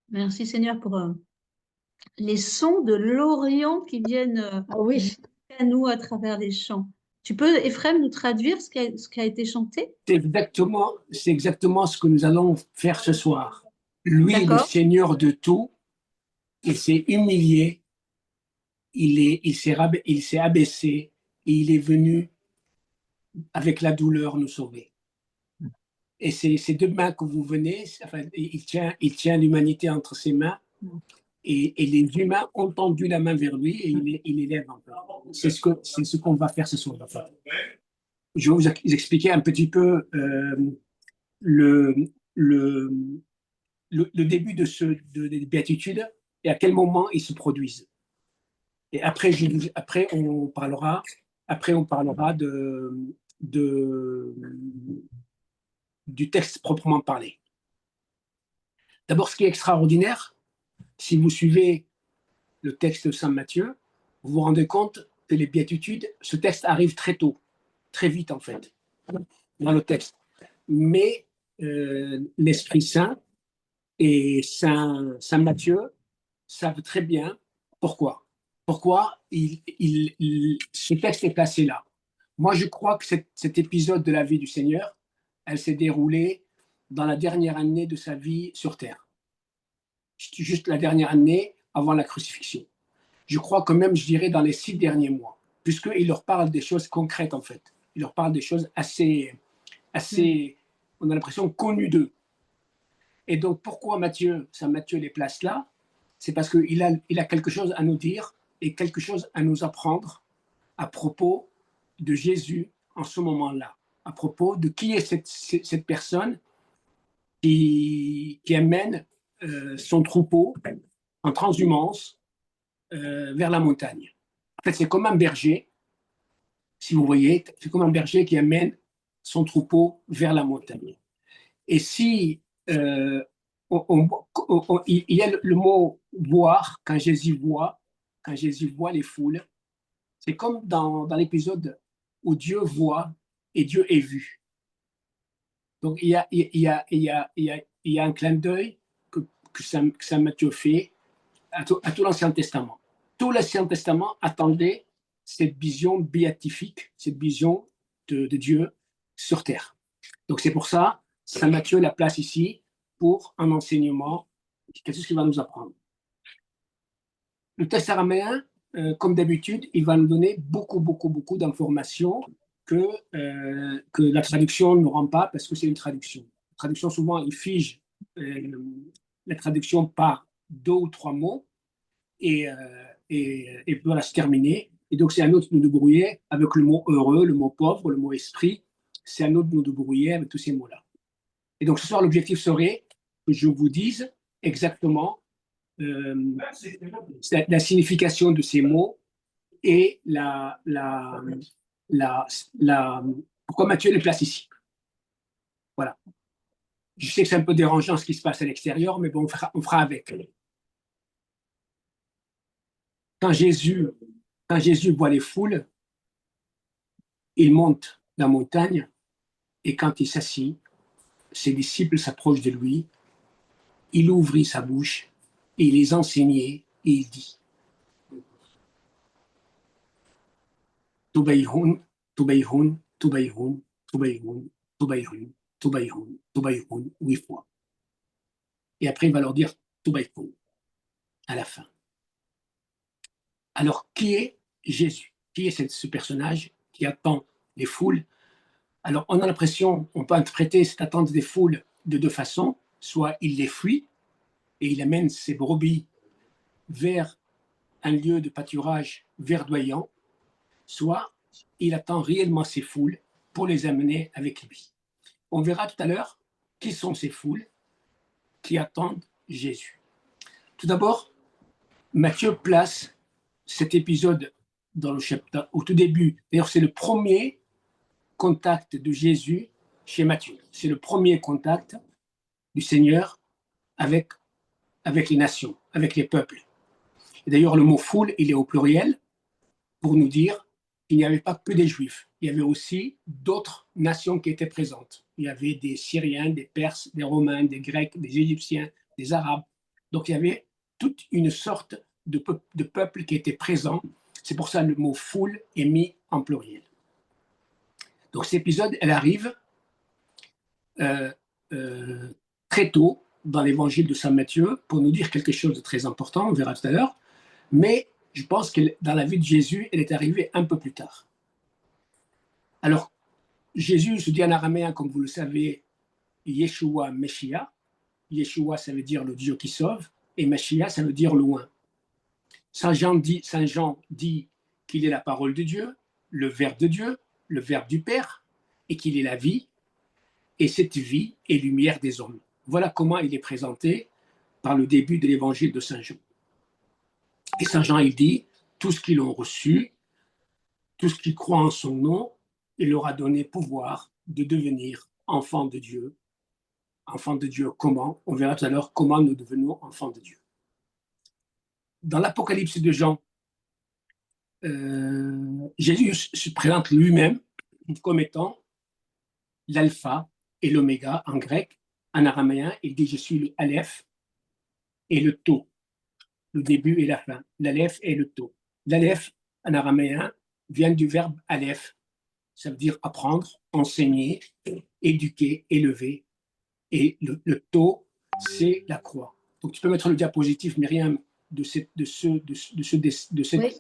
Merci Seigneur pour les sons de l'Orient qui viennent Ah oui, jusqu'à nous à travers les chants. Tu peux, Ephrem, nous traduire ce qui a été chanté? C'est exactement ce que nous allons faire ce soir. Lui, le D'accord? Seigneur de tout, il s'est humilié, il s'est abaissé et il est venu avec la douleur nous sauver. Et c'est ces deux mains que vous venez, enfin, il tient l'humanité entre ses mains et les humains ont tendu la main vers lui et il élève encore. C'est ce qu'on va faire ce soir. Enfin, je vais vous expliquer un petit peu le, le, le début des béatitudes et à quel moment ils se produisent. Et après on parlera du texte proprement parlé. D'abord, ce qui est extraordinaire, si vous suivez le texte de Saint Matthieu, vous vous rendez compte que les béatitudes, ce texte arrive très tôt, très vite en fait, dans le texte. Mais l'Esprit Saint et Saint Matthieu savent très bien pourquoi. Pourquoi ce texte est placé là. Moi, je crois que cet épisode de la vie du Seigneur, elle s'est déroulée dans la dernière année de sa vie sur Terre. Juste la dernière année avant la crucifixion. Je crois quand même, je dirais, dans les 6 derniers mois, puisqu'il leur parle des choses concrètes, en fait. Il leur parle des choses assez on a l'impression, connues d'eux. Et donc, pourquoi Saint Matthieu les place là? C'est parce qu'il a quelque chose à nous dire et quelque chose à nous apprendre à propos de Jésus en ce moment-là, à propos de qui est cette personne qui amène son troupeau en transhumance vers la montagne. En fait, c'est comme un berger, si vous voyez, c'est comme un berger qui amène son troupeau vers la montagne. Et si il y a le mot voir quand Jésus voit les foules, c'est comme dans l'épisode où Dieu voit et Dieu est vu. Donc il y a un clin d'œil que Saint Matthieu fait à tout l'Ancien Testament. Tout l'Ancien Testament attendait cette vision béatifique, cette vision de Dieu sur terre. Donc c'est pour ça Saint Matthieu la place ici pour un enseignement, quelque chose qu'il va nous apprendre. Le texte araméen, comme d'habitude, il va nous donner beaucoup d'informations que la traduction ne rend pas parce que c'est une traduction. La traduction, souvent, il fige la traduction par 2 ou 3 mots et voilà, se terminer. Et donc, c'est à nous de nous débrouiller avec le mot heureux, le mot pauvre, le mot esprit. C'est à nous de nous débrouiller avec tous ces mots-là. Et donc, ce soir, l'objectif serait que je vous dise exactement la signification de ces mots et pourquoi Matthieu les place ici. Voilà. Je sais que c'est un peu dérangeant ce qui se passe à l'extérieur, mais bon, on fera avec. Quand Jésus voit les foules, il monte la montagne et quand il s'assit, ses disciples s'approchent de lui, il ouvrit sa bouche et il les enseignait et il dit Tubayhun, Tubayhun, Tubayhun, Tubayhun, Tubayhun, Tubayhun, Tubayhun, 8 fois. Et après, il va leur dire Tubayhun à la fin. Alors, qui est Jésus? Qui est ce personnage qui attend les foules? Alors, on a l'impression, on peut interpréter cette attente des foules de 2 façons. Soit il les fuit et il amène ses brebis vers un lieu de pâturage verdoyant, soit il attend réellement ces foules pour les amener avec lui. On verra tout à l'heure qui sont ces foules qui attendent Jésus. Tout d'abord, Matthieu place cet épisode dans le chapitre, au tout début. D'ailleurs, c'est le premier contact de Jésus chez Matthieu. C'est le premier contact du Seigneur avec les nations, avec les peuples. Et d'ailleurs, le mot foule, il est au pluriel pour nous dire il n'y avait pas que des Juifs. Il y avait aussi d'autres nations qui étaient présentes. Il y avait des Syriens, des Perses, des Romains, des Grecs, des Égyptiens, des Arabes. Donc il y avait toute une sorte de peuple qui était présent. C'est pour ça que le mot foule est mis en pluriel. Donc cet épisode, elle arrive euh, très tôt dans l'évangile de Saint Matthieu pour nous dire quelque chose de très important, on verra tout à l'heure. Mais je pense que dans la vie de Jésus, elle est arrivée un peu plus tard. Alors, Jésus se dit en araméen, comme vous le savez, Yeshua, Meshiach. Yeshua, ça veut dire le Dieu qui sauve, et Meshiach, ça veut dire loin. Saint Jean dit qu'il est la parole de Dieu, le Verbe de Dieu, le Verbe du Père, et qu'il est la vie, et cette vie est lumière des hommes. Voilà comment il est présenté par le début de l'évangile de Saint Jean. Et Saint Jean, il dit, tout ce qu'ils ont reçu, tout ce qui croit en son nom, il leur a donné pouvoir de devenir enfants de Dieu. Enfants de Dieu, comment? On verra tout à l'heure comment nous devenons enfants de Dieu. Dans l'Apocalypse de Jean, Jésus se présente lui-même comme étant l'alpha et l'oméga en grec. En araméen, il dit je suis le aleph et le tau, le début et la fin. L'aleph et le tau. L'aleph en araméen vient du verbe aleph, ça veut dire apprendre, enseigner, éduquer, élever. Et le tau, c'est la croix. Donc tu peux mettre le diapositive, Myriam, de cet oui.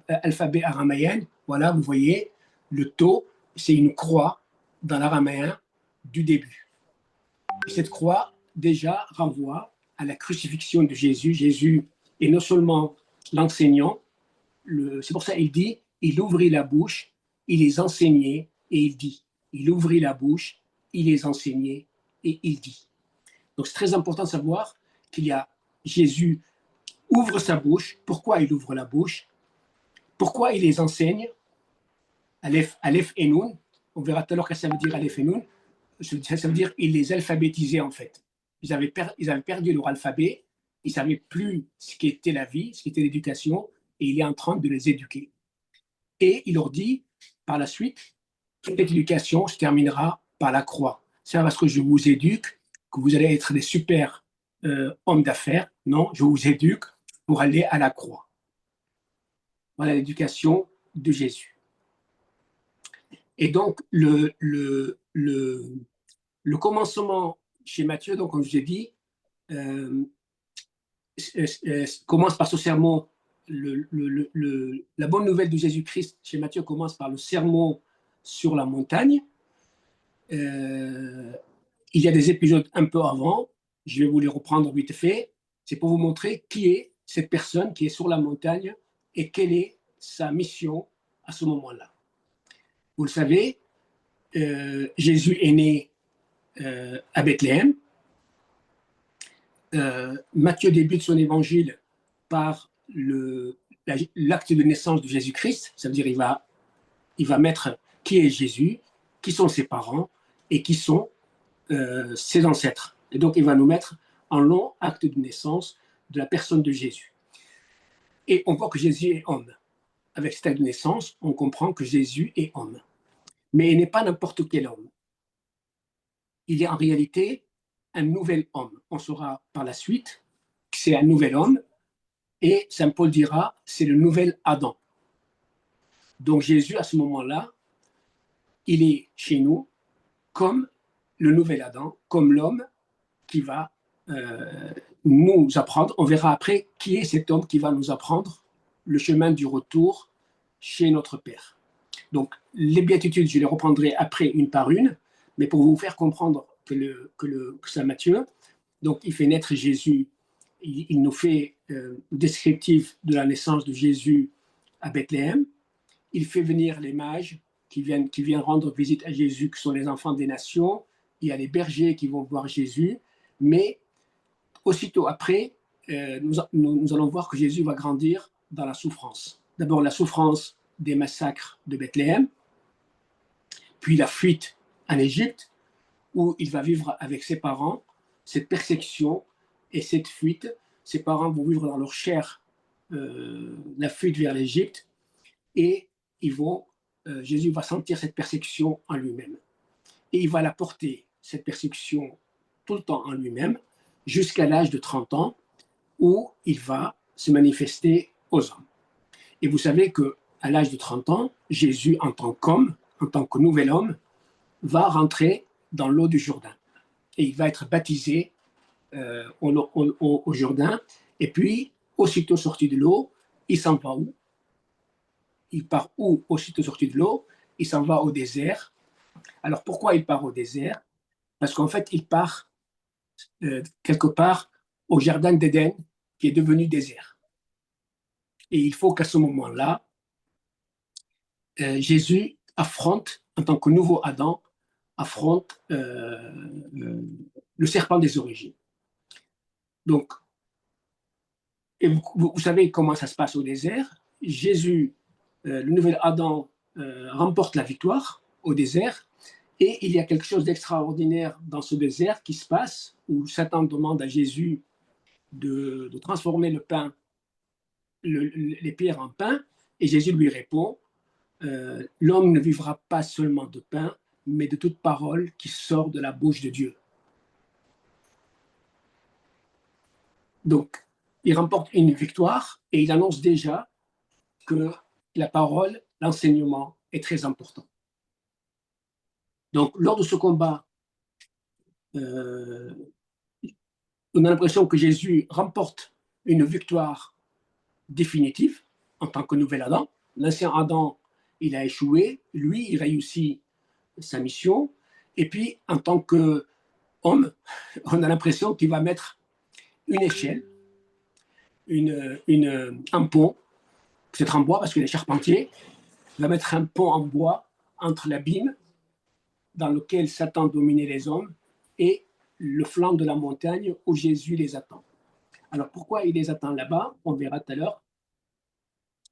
Alphabet araméen. Voilà, vous voyez, le tau, c'est une croix dans l'araméen du début. Et cette croix, déjà, renvoie à la crucifixion de Jésus. Jésus est non seulement l'enseignant, c'est pour ça qu'il dit, il ouvrit la bouche, il les enseignait et il dit. Il ouvrit la bouche, il les enseignait et il dit. Donc c'est très important de savoir qu'il y a Jésus ouvre sa bouche. Pourquoi il ouvre la bouche? Pourquoi il les enseigne? Aleph et Nun. On verra tout à l'heure ce que ça veut dire Aleph et Nun. Ça veut dire il les alphabétisait en fait. Ils avaient perdu leur alphabet. Ils ne savaient plus ce qu'était la vie, ce qu'était l'éducation, et il est en train de les éduquer. Et il leur dit, par la suite, cette éducation se terminera par la croix. C'est parce que je vous éduque que vous allez être des super hommes d'affaires. Non, je vous éduque pour aller à la croix. Voilà l'éducation de Jésus. Et donc, le commencement chez Matthieu, donc, comme je vous ai dit, commence par ce sermon. La bonne nouvelle de Jésus-Christ chez Matthieu commence par le sermon sur la montagne. Il y a des épisodes un peu avant, je vais vous les reprendre vite fait. C'est pour vous montrer qui est cette personne qui est sur la montagne et quelle est sa mission à ce moment-là. Vous le savez, Jésus est né à Bethléem. Matthieu débute son évangile par l'acte de naissance de Jésus-Christ. Ça veut dire il va mettre qui est Jésus, qui sont ses parents et qui sont ses ancêtres. Et donc, il va nous mettre en long acte de naissance de la personne de Jésus. Et on voit que Jésus est homme. Avec cet acte de naissance, on comprend que Jésus est homme. Mais il n'est pas n'importe quel homme. Il est en réalité un nouvel homme. On saura par la suite que c'est un nouvel homme. Et Saint Paul dira, c'est le nouvel Adam. Donc Jésus, à ce moment-là, il est chez nous comme le nouvel Adam, comme l'homme qui va nous apprendre. On verra après qui est cet homme qui va nous apprendre le chemin du retour chez notre Père. Donc, les béatitudes, je les reprendrai après une par une, mais pour vous faire comprendre que Saint Matthieu, donc il fait naître Jésus, il nous fait descriptif de la naissance de Jésus à Bethléem. Il fait venir les mages qui viennent rendre visite à Jésus, qui sont les enfants des nations. Il y a les bergers qui vont voir Jésus, mais aussitôt après, nous allons voir que Jésus va grandir dans la souffrance. D'abord la souffrance des massacres de Bethléem, puis la fuite en Égypte, où il va vivre avec ses parents, cette persécution et cette fuite. Ses parents vont vivre dans leur chair la fuite vers l'Égypte, et ils vont Jésus va sentir cette persécution en lui-même. Et il va la porter, cette persécution, tout le temps en lui-même, jusqu'à l'âge de 30 ans, où il va se manifester aux hommes. Et vous savez qu'à l'âge de 30 ans, Jésus, en tant qu'homme, en tant que nouvel homme, va rentrer dans l'eau du Jourdain. Et il va être baptisé au Jourdain. Et puis, aussitôt sorti de l'eau, il s'en va où? Il part où? Aussitôt sorti de l'eau, il s'en va au désert. Alors, pourquoi il part au désert? Parce qu'en fait, il part quelque part au Jardin d'Éden, qui est devenu désert. Et il faut qu'à ce moment-là, Jésus affronte, en tant que nouveau Adam, affronte le serpent des origines. Donc, et vous savez comment ça se passe au désert. Jésus, le nouvel Adam, remporte la victoire au désert. Et il y a quelque chose d'extraordinaire dans ce désert qui se passe, où Satan demande à Jésus de transformer le pain, les pierres en pain. Et Jésus lui répond, l'homme ne vivra pas seulement de pain, mais de toute parole qui sort de la bouche de Dieu. Donc, il remporte une victoire et il annonce déjà que la parole, l'enseignement est très important. Donc, lors de ce combat, on a l'impression que Jésus remporte une victoire définitive en tant que nouvel Adam. L'ancien Adam, il a échoué. Lui, il réussit sa mission. Et puis, en tant qu'homme, on a l'impression qu'il va mettre une échelle, un pont, peut-être en bois parce qu'il est charpentier, il va mettre un pont en bois entre l'abîme dans lequel Satan dominait les hommes et le flanc de la montagne où Jésus les attend. Alors pourquoi il les attend là-bas? On verra tout à l'heure.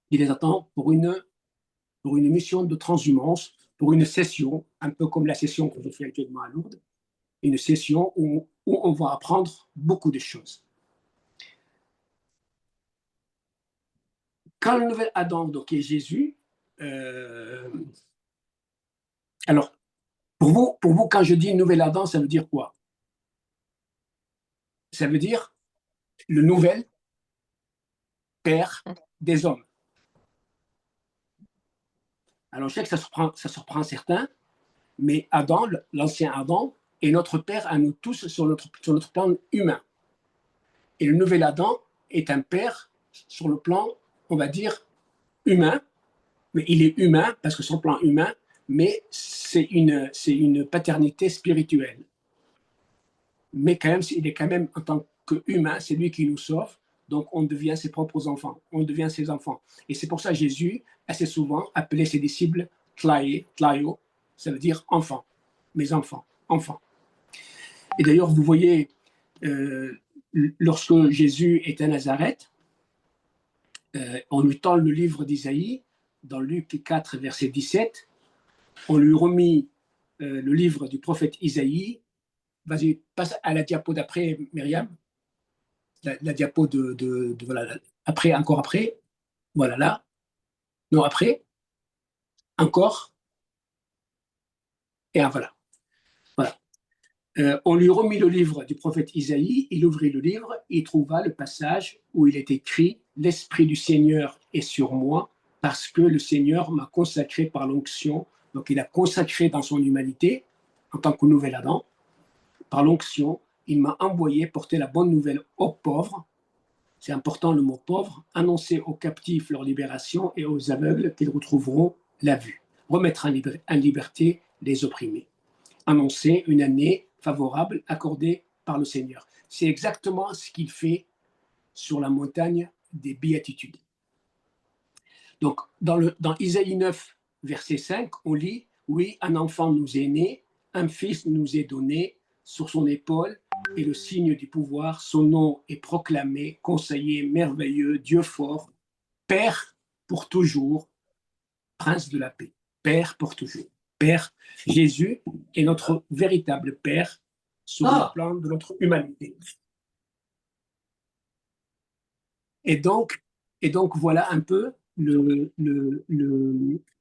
Il les attend pour une mission de transhumance, pour une session, un peu comme la session que je fais actuellement à Lourdes, une session où on va apprendre beaucoup de choses. Quand le nouvel Adam, donc, est Jésus, alors, pour vous, quand je dis nouvel Adam, ça veut dire quoi? Ça veut dire le nouvel père des hommes. Alors, je sais que ça surprend certains, mais Adam, l'ancien Adam, est notre père à nous tous sur notre plan humain. Et le nouvel Adam est un père sur le plan, on va dire, humain, mais il est humain parce que sur le plan humain, mais c'est une paternité spirituelle. Mais quand même, il est quand même, en tant qu'humain, c'est lui qui nous sauve, donc on devient ses propres enfants, on devient ses enfants. Et c'est pour ça que Jésus, assez souvent, appelait ses disciples tlaio, ça veut dire enfants, mes enfants, enfants. Et d'ailleurs, vous voyez, lorsque Jésus est à Nazareth, on lui tend le livre d'Isaïe, dans Luc 4, verset 17, on lui remit le livre du prophète Isaïe. Vas-y, passe à la diapo d'après, Myriam. La diapo voilà, après, encore après. Voilà, là. Non, après. Encore. Et voilà. Voilà. On lui remit le livre du prophète Isaïe. Il ouvrit le livre et trouva le passage où il est écrit « L'Esprit du Seigneur est sur moi parce que le Seigneur m'a consacré par l'onction. » Donc, il a consacré dans son humanité, en tant que nouvel Adam, par l'onction, il m'a envoyé porter la bonne nouvelle aux pauvres. C'est important le mot pauvre, annoncer aux captifs leur libération et aux aveugles qu'ils retrouveront la vue. Remettre en liberté les opprimés. Annoncer une année favorable accordée par le Seigneur. C'est exactement ce qu'il fait sur la montagne des béatitudes. Donc, dans Isaïe 9, verset 5, on lit « Oui, un enfant nous est né, un fils nous est donné, sur son épaule est le signe du pouvoir, son nom est proclamé, conseiller merveilleux, Dieu fort, Père pour toujours, Prince de la paix. » Père pour toujours. Père, Jésus est notre véritable Père sur le plan de notre humanité. Et donc voilà un peu le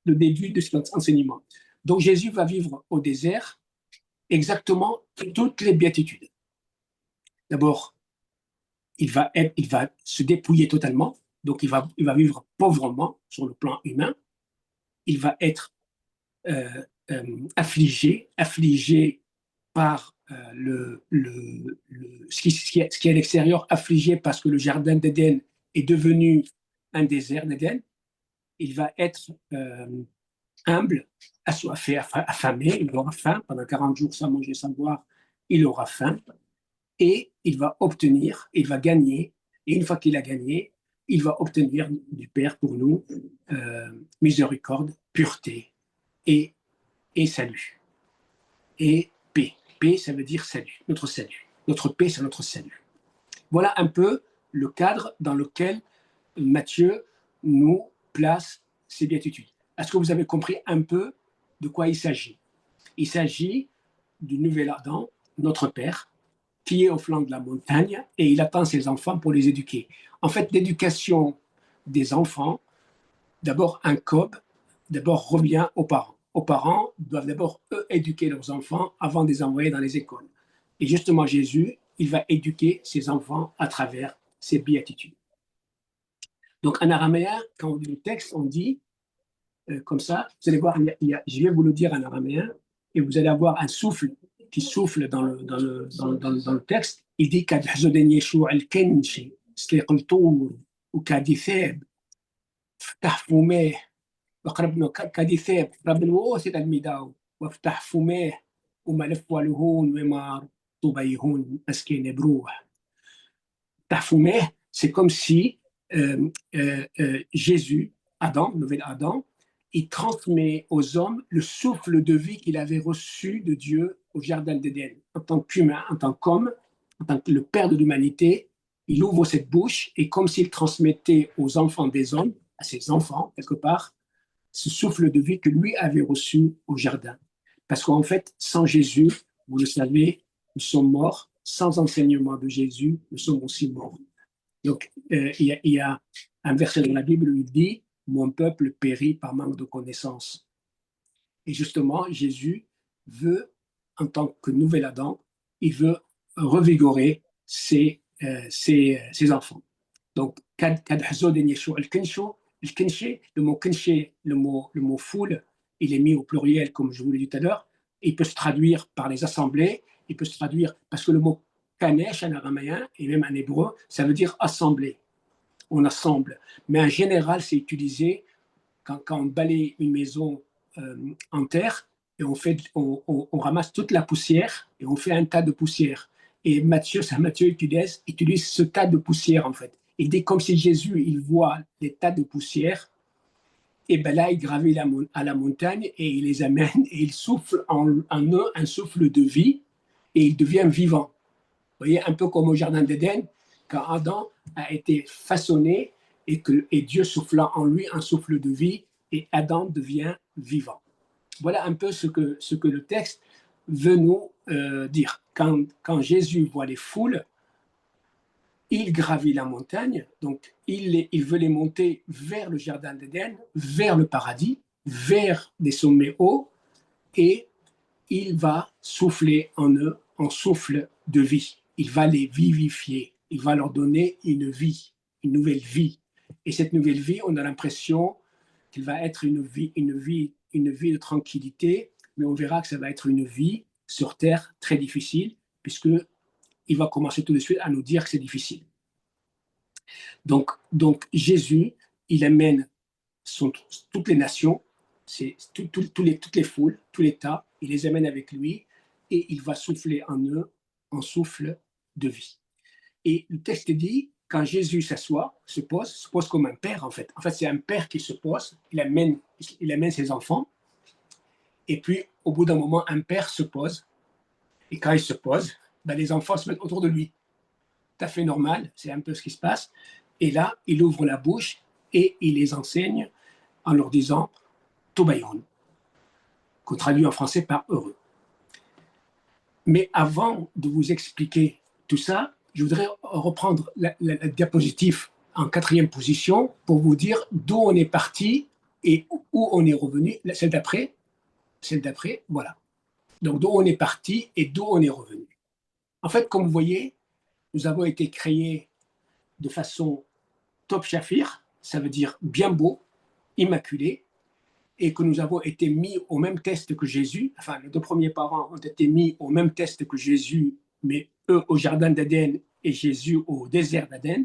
début de cet enseignement. Donc Jésus va vivre au désert exactement toutes les béatitudes. D'abord, il va se dépouiller totalement, donc il va vivre pauvrement sur le plan humain. Il va être affligé par ce qui est à l'extérieur, affligé parce que le jardin d'Éden est devenu un désert d'Éden. Il va être humble, assoiffé, affamé, il aura faim pendant 40 jours sans manger, sans boire, il aura faim et il va obtenir, il va gagner, et une fois qu'il a gagné, il va obtenir du Père pour nous miséricorde, pureté et salut. Et paix. Paix, ça veut dire salut, notre salut. Notre paix, c'est notre salut. Voilà un peu le cadre dans lequel Matthieu nous place ces béatitudes. Est-ce que vous avez compris un peu de quoi il s'agit? Il s'agit du nouvel Adam, notre Père, qui est au flanc de la montagne et il attend ses enfants pour les éduquer. En fait, l'éducation des enfants, d'abord revient aux parents. Aux parents doivent d'abord, eux, éduquer leurs enfants avant de les envoyer dans les écoles. Et justement, Jésus, il va éduquer ses enfants à travers ses béatitudes. Donc, en araméen, quand on lit le texte, on dit comme ça, vous allez voir, je vais vous le dire en araméen, et vous allez avoir un souffle qui souffle dans le texte. Il dit « كَدْحْزُدَنْ يَشُوعَ الْكَنْشِ سْلِقْ الْطُورِ وَكَدِثَابِ فْتَحْ فُمَيْهِ وقربنا كدثاب قرب الواسط الميداو وافتح فماه وملف والهون ومار طبيهون مسكين بروح. افتح فماه, c'est comme si Jésus, Adam, nouvel Adam, il transmet aux hommes le souffle de vie qu'il avait reçu de Dieu au jardin d'Éden. En tant qu'humain, en tant qu'homme, en tant que le Père de l'humanité, il ouvre cette bouche et comme s'il transmettait aux enfants des hommes, à ses enfants quelque part, ce souffle de vie que lui avait reçu au jardin. Parce qu'en fait, sans Jésus, vous le savez, nous sommes morts. Sans enseignement de Jésus, nous sommes aussi morts. Donc, il y a un verset dans la Bible où il dit « Mon peuple périt par manque de connaissance ». Et justement, Jésus veut, en tant que nouvel Adam, il veut revigorer ses enfants. Donc, « Kad hazodin yeshua al-kinshu » le mot kinché, le mot foule, il est mis au pluriel, comme je vous l'ai dit tout à l'heure. Il peut se traduire par les assemblées, il peut se traduire parce que le mot kanesh en araméen et même en hébreu, ça veut dire assembler. On assemble. Mais en général, c'est utilisé quand on balaye une maison en terre et on ramasse toute la poussière et on fait un tas de poussière. Et Matthieu utilise ce tas de poussière en fait. Il dit comme si Jésus, il voit des tas de poussière, et ben là, il gravit à la montagne et il les amène et il souffle en eux un souffle de vie et il devient vivant. Vous voyez, un peu comme au jardin d'Éden, quand Adam a été façonné et Dieu souffla en lui un souffle de vie et Adam devient vivant. Voilà un peu ce que le texte veut nous dire. Quand Jésus voit les foules, il gravit la montagne, donc il veut les monter vers le jardin d'Éden, vers le paradis, vers des sommets hauts, et il va souffler en eux un souffle de vie. Il va les vivifier, il va leur donner une vie, une nouvelle vie. Et cette nouvelle vie, on a l'impression qu'elle va être une vie de tranquillité, mais on verra que ça va être une vie sur terre très difficile, puisque il va commencer tout de suite à nous dire que c'est difficile. Donc Jésus, il amène toutes les nations, toutes les foules, tous les tas, il les amène avec lui et il va souffler en eux un souffle de vie. Et le texte dit, quand Jésus se pose comme un père en fait. En fait, c'est un père qui se pose, il amène ses enfants, et puis au bout d'un moment, un père se pose, et quand il se pose, ben, les enfants se mettent autour de lui. Tout à fait normal, c'est un peu ce qui se passe. Et là, il ouvre la bouche et il les enseigne en leur disant « Tobayon », qu'on traduit en français par « heureux ». Mais avant de vous expliquer tout ça, je voudrais reprendre la diapositive en quatrième position pour vous dire d'où on est parti et où on est revenu. Celle d'après, voilà. Donc, d'où on est parti et d'où on est revenu. En fait, comme vous voyez, nous avons été créés de façon top shafir, ça veut dire bien beau, immaculé, et que nous avons été mis au même test que Jésus. Enfin, les deux premiers parents ont été mis au même test que Jésus, mais eux au jardin d'Éden et Jésus au désert d'Éden.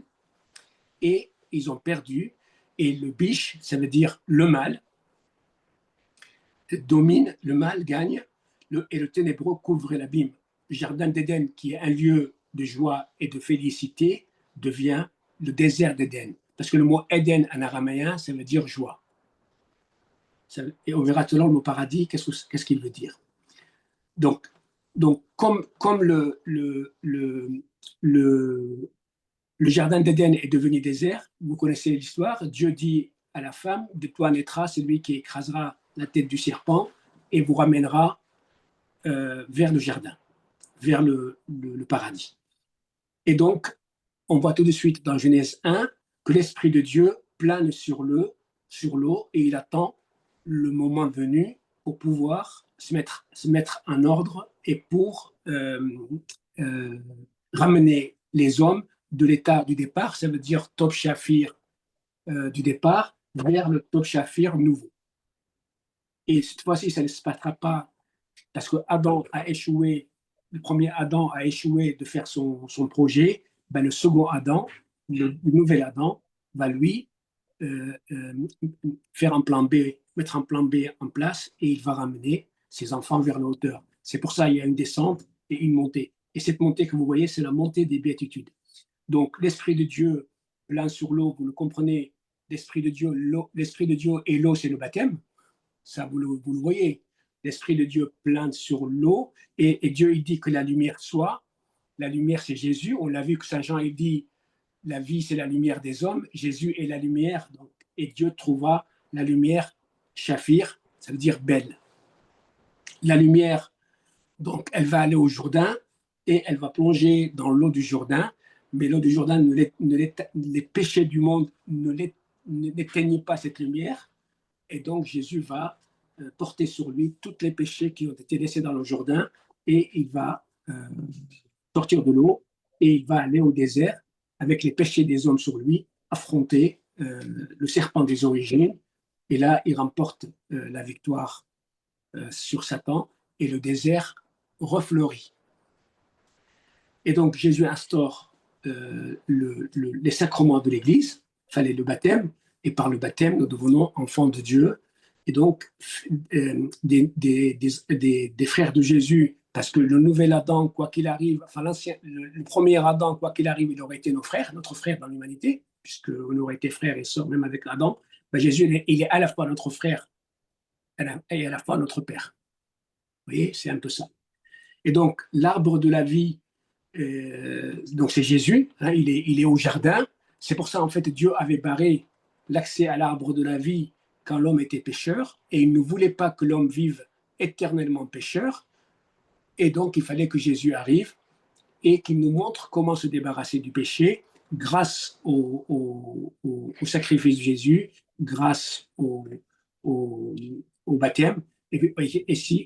Et ils ont perdu. Et le biche, ça veut dire le mal, domine, le mal gagne, et le ténébreux couvre l'abîme. Le jardin d'Éden, qui est un lieu de joie et de félicité, devient le désert d'Éden. Parce que le mot Éden en araméen, ça veut dire joie. Et on verra tout à l'heure le mot paradis, qu'est-ce qu'il veut dire. Donc comme le jardin d'Éden est devenu désert, vous connaissez l'histoire, Dieu dit à la femme, de toi naîtra celui qui écrasera la tête du serpent et vous ramènera vers le jardin, vers le paradis. Et donc, on voit tout de suite dans Genèse 1 que l'Esprit de Dieu plane sur l'eau et il attend le moment venu pour pouvoir se mettre en ordre et pour ramener les hommes de l'état du départ, ça veut dire Top Shafir du départ, vers le Top Shafir nouveau. Et cette fois-ci, ça ne se passera pas parce que Adam a échoué, le premier Adam a échoué de faire son projet, ben le second Adam, le nouvel Adam, va lui faire un plan B, mettre un plan B en place et il va ramener ses enfants vers la hauteur. C'est pour ça qu'il y a une descente et une montée. Et cette montée que vous voyez, c'est la montée des béatitudes. Donc l'Esprit de Dieu plane sur l'eau, vous le comprenez, l'Esprit de Dieu et l'eau, c'est le baptême. Ça, vous le voyez. L'Esprit de Dieu plane sur l'eau et Dieu, il dit que la lumière soit. La lumière, c'est Jésus. On l'a vu que Saint Jean, il dit la vie, c'est la lumière des hommes. Jésus est la lumière. Donc, et Dieu trouva la lumière, Shafir, ça veut dire belle. La lumière, donc, elle va aller au Jourdain et elle va plonger dans l'eau du Jourdain. Mais l'eau du Jourdain, les péchés du monde n'éteignent pas cette lumière. Et donc, Jésus va porter sur lui tous les péchés qui ont été laissés dans le Jourdain et il va sortir de l'eau et il va aller au désert avec les péchés des hommes sur lui, affronter le serpent des origines. Et là, il remporte la victoire sur Satan et le désert refleurit. Et donc, Jésus instaure les sacrements de l'Église, il fallait le baptême, et par le baptême, nous devenons enfants de Dieu. Et donc, des frères de Jésus, parce que le nouvel Adam, quoi qu'il arrive, enfin le premier Adam, quoi qu'il arrive, il aurait été notre frère dans l'humanité, puisqu'on aurait été frères et sœurs même avec Adam. Ben Jésus, il est à la fois notre frère et à la fois notre père. Vous voyez, c'est un peu ça. Et donc, l'arbre de la vie, donc c'est Jésus, hein, il est au jardin. C'est pour ça, en fait, Dieu avait barré l'accès à l'arbre de la vie quand l'homme était pécheur, et il ne voulait pas que l'homme vive éternellement pécheur, et donc il fallait que Jésus arrive et qu'il nous montre comment se débarrasser du péché grâce au sacrifice de Jésus, grâce au baptême, et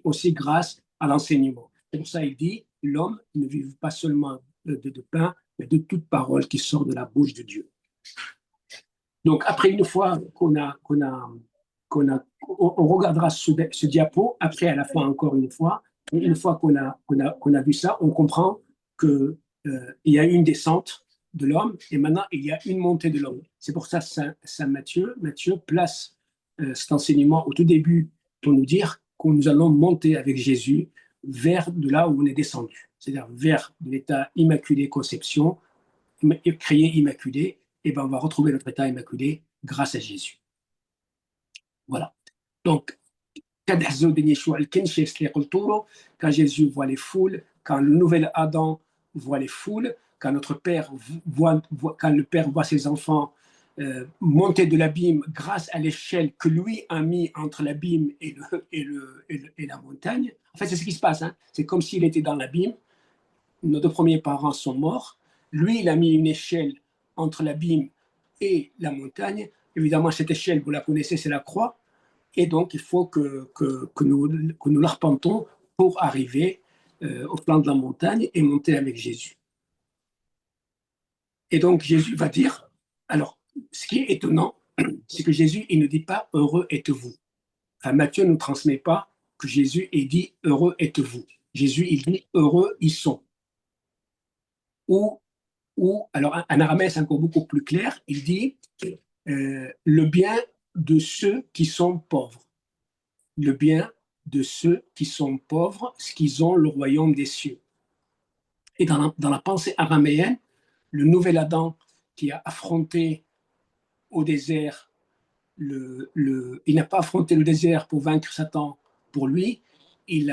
aussi grâce à l'enseignement. C'est pour ça qu'il dit, l'homme ne vit pas seulement de pain, mais de toute parole qui sort de la bouche de Dieu. Donc après, une fois on regardera ce diapo, après à la fois encore une fois qu'on a vu ça, on comprend qu'il y a une descente de l'homme et maintenant il y a une montée de l'homme. C'est pour ça que Saint Matthieu place cet enseignement au tout début pour nous dire que nous allons monter avec Jésus vers de là où on est descendu, c'est-à-dire vers de l'état immaculé conception, créé immaculé, et ben on va retrouver notre état immaculé grâce à Jésus. Voilà. Donc, quand Jésus voit les foules, quand le nouvel Adam voit les foules, quand notre Père quand le Père voit ses enfants monter de l'abîme grâce à l'échelle que lui a mis entre l'abîme et la montagne. En fait, c'est ce qui se passe. Hein. C'est comme s'il était dans l'abîme. Nos deux premiers parents sont morts. Lui, il a mis une échelle entre l'abîme et la montagne. Évidemment, cette échelle, vous la connaissez, c'est la croix. Et donc, il faut que nous l'arpentons pour arriver au flanc de la montagne et monter avec Jésus. Et donc, Jésus va dire, alors, ce qui est étonnant, c'est que Jésus, il ne dit pas « heureux êtes-vous ». Enfin, Matthieu ne nous transmet pas que Jésus ait dit « heureux êtes-vous ». Jésus, il dit « heureux ils sont ». Ou alors, en araméen, c'est encore beaucoup plus clair, il dit le bien de ceux qui sont pauvres. Le bien de ceux qui sont pauvres, ce qu'ils ont le royaume des cieux. Et dans la pensée araméenne, le nouvel Adam qui a affronté au désert, il n'a pas affronté le désert pour vaincre Satan pour lui, il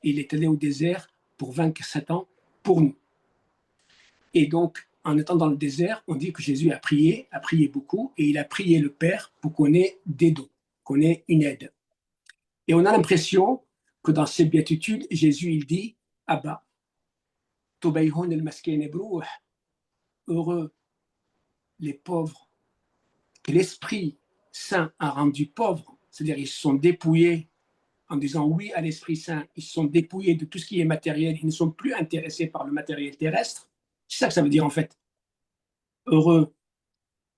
est allé au désert pour vaincre Satan pour nous. Et donc, en étant dans le désert, on dit que Jésus a prié beaucoup, et il a prié le Père pour qu'on ait des dons, qu'on ait une aide. Et on a l'impression que dans ces béatitudes, Jésus, il dit « Abba, Tobayhun el maskin ebrouh » heureux les pauvres que l'Esprit Saint a rendus pauvres, c'est-à-dire ils se sont dépouillés en disant oui à l'Esprit Saint, ils se sont dépouillés de tout ce qui est matériel, ils ne sont plus intéressés par le matériel terrestre. C'est ça que ça veut dire en fait. Heureux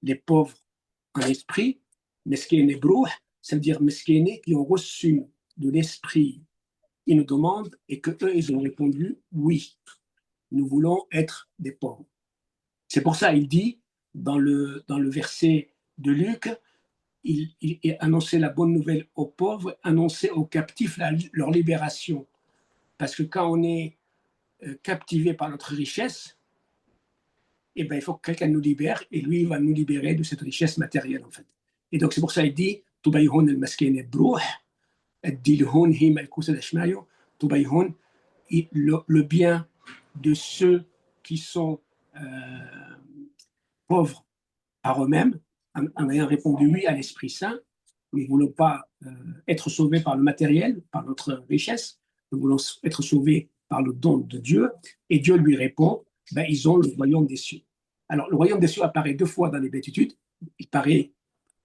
les pauvres en esprit, meskin ebrouh, ça veut dire meskin qui ont reçu de l'Esprit une demande et que eux ils ont répondu oui, nous voulons être des pauvres. C'est pour ça il dit dans le verset de Luc, il annonçait la bonne nouvelle aux pauvres, annonçait aux captifs leur libération. Parce que quand on est captivé par notre richesse, eh ben, il faut que quelqu'un nous libère, et lui, il va nous libérer de cette richesse matérielle, en fait. Et donc, c'est pour ça qu'il dit « Tubayhun el-maskin ebrouh, ad-dilhun him al-kus al-ashmayo, tubayhun » le bien de ceux qui sont pauvres par eux-mêmes, en ayant répondu oui à l'Esprit Saint. Nous ne voulons pas être sauvés par le matériel, par notre richesse. Nous voulons être sauvés par le don de Dieu. Et Dieu lui répond, ben, ils ont le royaume des cieux. Alors, le royaume des cieux apparaît 2 fois dans les béatitudes. Il paraît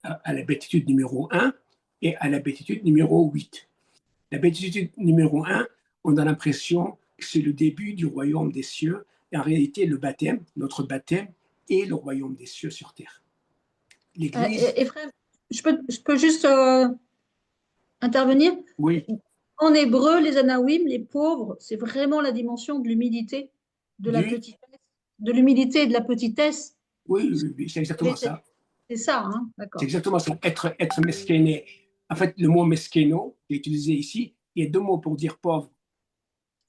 à la béatitude numéro 1 et à la béatitude numéro 8. La béatitude numéro 1, on a l'impression que c'est le début du royaume des cieux. Et en réalité, le baptême, notre baptême, est le royaume des cieux sur terre. L'Église. Ephraim, je peux juste intervenir? Oui. En hébreu, les Anaouim, les pauvres, c'est vraiment la dimension de l'humilité, de la petitesse, de l'humilité et de la petitesse. Oui, c'est exactement ça. C'est ça, hein, d'accord. C'est exactement ça. Être mesquéné. En fait, le mot mesquéno est utilisé ici. Il y a 2 mots pour dire pauvre.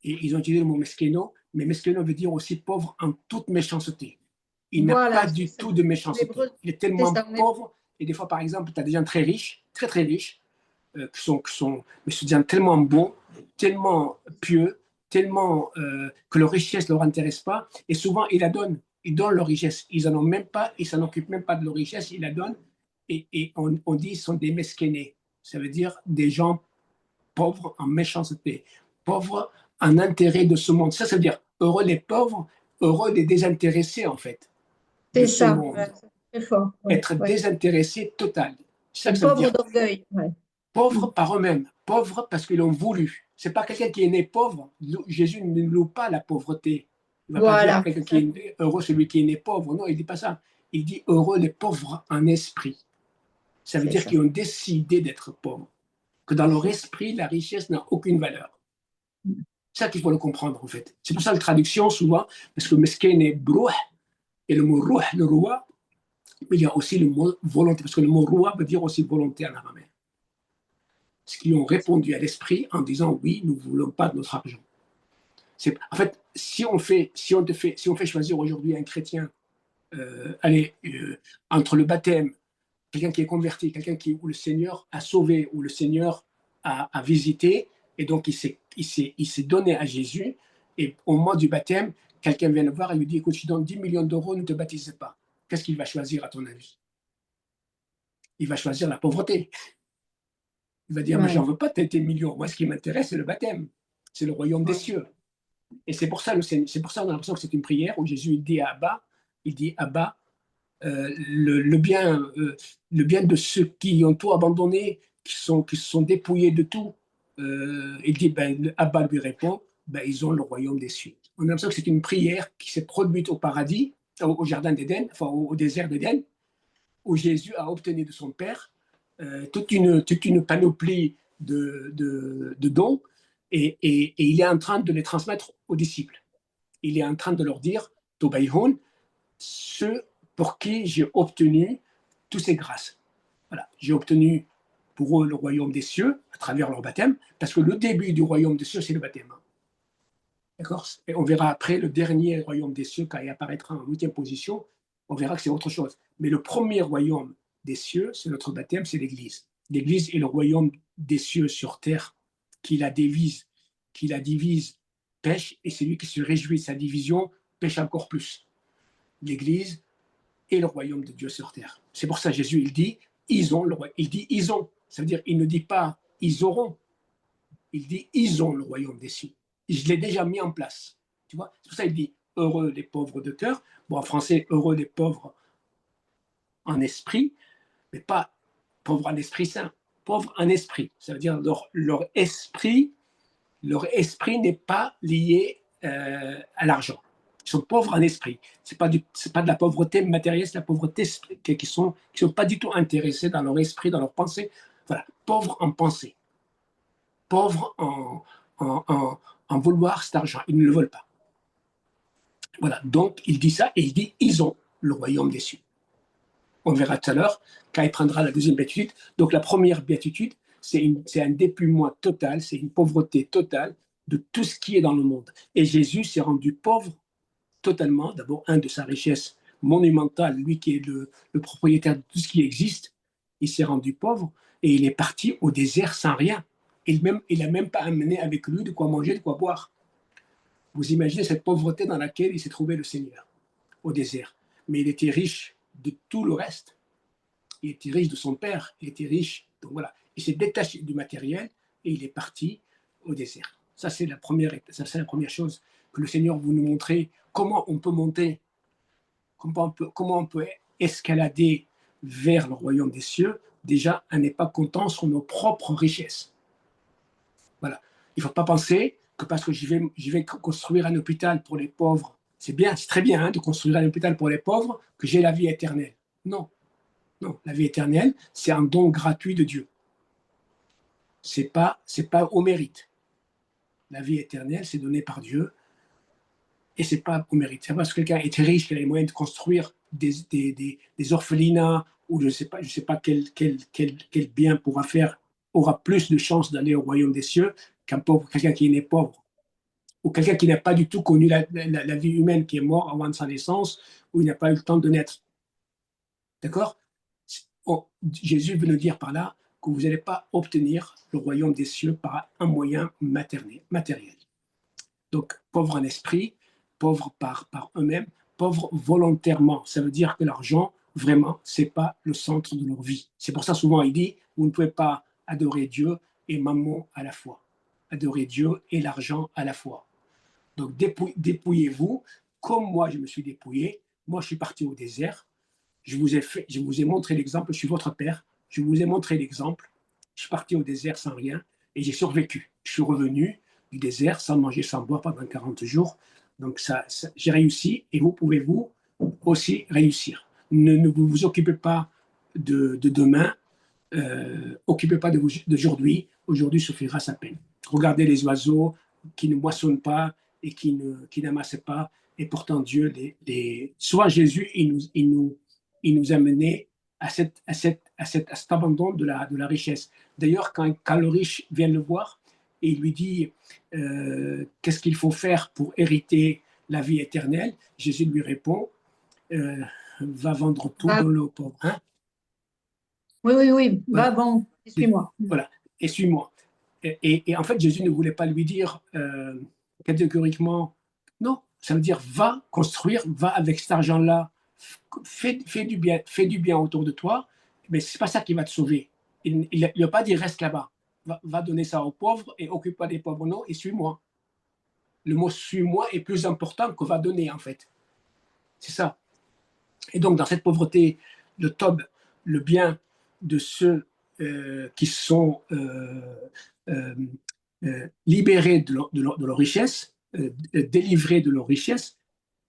Et ils ont utilisé le mot mesquéno, mais mesquéno veut dire aussi pauvre en toute méchanceté. Il n'a pas du tout de méchanceté. Il est tellement pauvre. Et des fois, par exemple, tu as des gens très riches, très très riches, mais ce sont tellement beaux, tellement pieux, tellement que leur richesse ne leur intéresse pas. Et souvent, ils donnent leur richesse. Ils n'en ont même pas, ils ne s'en occupent même pas de leur richesse, ils la donnent. Et on dit qu'ils sont des mesquinés. Ça veut dire des gens pauvres en méchanceté, pauvres en intérêt de ce monde. Ça veut dire heureux les pauvres, heureux les désintéressés, en fait. C'est ça, ouais, c'est fort. Ouais, être désintéressé total. C'est ça pauvre d'orgueil. Ouais. Pauvres par eux-mêmes, pauvres parce qu'ils l'ont voulu. C'est pas quelqu'un qui est né pauvre. Jésus ne loue pas la pauvreté. Il ne va pas dire à quelqu'un qui est heureux, celui qui est né pauvre. Non, il ne dit pas ça. Il dit heureux les pauvres en esprit. Ça veut dire qu'ils ont décidé d'être pauvres. Que dans leur esprit, la richesse n'a aucune valeur. C'est ça qu'il faut le comprendre, en fait. C'est pour ça la traduction, souvent, parce que meskin est brouh, et le mot rouh, le roi, il y a aussi le mot volonté, parce que le mot roi veut dire aussi volonté en araméen. Ce qui ont répondu à l'esprit en disant oui, nous ne voulons pas de notre argent. En fait, si on fait choisir aujourd'hui un chrétien, entre le baptême, quelqu'un qui est converti, quelqu'un où le Seigneur a sauvé, où le Seigneur a visité, et donc il s'est donné à Jésus, et au moment du baptême, quelqu'un vient le voir et lui dit, écoute, je te donne 10 millions d'euros, ne te baptise pas. Qu'est-ce qu'il va choisir à ton avis? Il va choisir la pauvreté. Il va dire, mais j'en veux pas tes millions. Moi, ce qui m'intéresse, c'est le baptême. C'est le royaume des cieux. Et c'est pour ça, on a l'impression que c'est une prière où Jésus il dit à Abba, le bien de ceux qui ont tout abandonné, qui se sont dépouillés de tout. Il dit, ben, Abba lui répond, ben, ils ont le royaume des cieux. On a l'impression que c'est une prière qui s'est produite au paradis, au jardin d'Éden, enfin au désert d'Éden, où Jésus a obtenu de son Père toute une panoplie de dons, et il est en train de les transmettre aux disciples. Il est en train de leur dire, Tobaïhon, ceux pour qui j'ai obtenu toutes ces grâces. Voilà, j'ai obtenu pour eux le royaume des cieux à travers leur baptême, parce que le début du royaume des cieux, c'est le baptême. D'accord. Et on verra après le dernier royaume des cieux, quand il apparaîtra en 8e position, on verra que c'est autre chose. Mais le premier royaume des cieux, c'est notre baptême, c'est l'Église. L'Église est le royaume des cieux sur terre, qui la divise, pêche, et celui qui se réjouit de sa division pêche encore plus. L'Église est le royaume de Dieu sur terre. C'est pour ça que Jésus, il dit, ils ont le royaume. Il dit, ils ont. Ça veut dire, il ne dit pas, ils auront. Il dit, ils ont le royaume des cieux. Je l'ai déjà mis en place. Tu vois, c'est pour ça qu'il dit, heureux les pauvres de cœur. Bon, en français, heureux les pauvres en esprit, mais pas pauvres en esprit saint, pauvres en esprit. Ça veut dire leur esprit n'est pas lié à l'argent. Ils sont pauvres en esprit. C'est pas de la pauvreté matérielle, c'est de la pauvreté qui sont pas du tout intéressés dans leur esprit, dans leur pensée. Voilà, pauvres en pensée, pauvres en vouloir cet argent. Ils ne le veulent pas. Voilà, donc il dit ça et il dit ils ont le royaume des cieux. On verra tout à l'heure quand il prendra la deuxième béatitude. Donc la première béatitude, c'est un dépouillement total, c'est une pauvreté totale de tout ce qui est dans le monde. Et Jésus s'est rendu pauvre totalement, d'abord, de sa richesse monumentale, lui qui est le propriétaire de tout ce qui existe, il s'est rendu pauvre et il est parti au désert sans rien. Il n'a même pas amené avec lui de quoi manger, de quoi boire. Vous imaginez cette pauvreté dans laquelle il s'est trouvé le Seigneur, au désert. Mais il était riche de tout le reste. Il était riche de son père, il était riche. Donc voilà, il s'est détaché du matériel et il est parti au désert. Ça, c'est la première chose que le Seigneur veut nous montrer, comment on peut monter, comment on peut escalader vers le royaume des cieux, déjà en n'est pas content sur nos propres richesses. Voilà. Il ne faut pas penser que parce que je vais construire un hôpital pour les pauvres, c'est bien, c'est très bien de construire un hôpital pour les pauvres, que j'ai la vie éternelle. Non, non, la vie éternelle, c'est un don gratuit de Dieu. C'est pas au mérite. La vie éternelle, c'est donné par Dieu et c'est pas au mérite. C'est parce que quelqu'un est riche, qu'il a les moyens de construire des orphelinats ou je sais pas quel bien pourra faire, aura plus de chances d'aller au royaume des cieux quelqu'un qui est né pauvre ou quelqu'un qui n'a pas du tout connu la vie humaine, qui est mort avant de sa naissance ou il n'a pas eu le temps de naître. D'accord? Jésus veut nous dire par là que vous n'allez pas obtenir le royaume des cieux par un moyen matériel. Donc, pauvres en esprit, pauvres par eux-mêmes, pauvres volontairement. Ça veut dire que l'argent, vraiment, ce n'est pas le centre de leur vie. C'est pour ça, souvent, il dit, vous ne pouvez pas adorer Dieu et mammon à la fois. Adorer Dieu et l'argent à la fois. Donc, dépouillez-vous, comme moi, je me suis dépouillé. Moi, je suis parti au désert. Je vous ai montré l'exemple, je suis votre père, je vous ai montré l'exemple. Je suis parti au désert sans rien et j'ai survécu. Je suis revenu du désert sans manger, sans boire pendant 40 jours. Donc j'ai réussi et vous pouvez vous aussi réussir. Ne vous occupez pas de demain, occupez pas d'aujourd'hui. Aujourd'hui suffira sa peine. Regardez les oiseaux qui ne moissonnent pas et qui n'amassent pas. Et pourtant Dieu, soit Jésus, il nous a menés à cet abandon de la richesse. D'ailleurs, quand le riche vient le voir et il lui dit qu'est-ce qu'il faut faire pour hériter la vie éternelle, Jésus lui répond va vendre tout dans le pauvre. Hein. Oui. Voilà. Bon, suis-moi. Voilà, et suis-moi. Et en fait, Jésus ne voulait pas lui dire catégoriquement, non, ça veut dire va construire, va avec cet argent-là, fais du bien autour de toi, mais c'est pas ça qui va te sauver. Il n'a pas dit reste là-bas, va donner ça aux pauvres et occupe-toi des pauvres, non, et suis-moi. Le mot suis-moi est plus important que va donner, en fait. C'est ça. Et donc, dans cette pauvreté, le tob, le bien de ceux qui sont libérés de leur richesse, délivrés de leur richesse,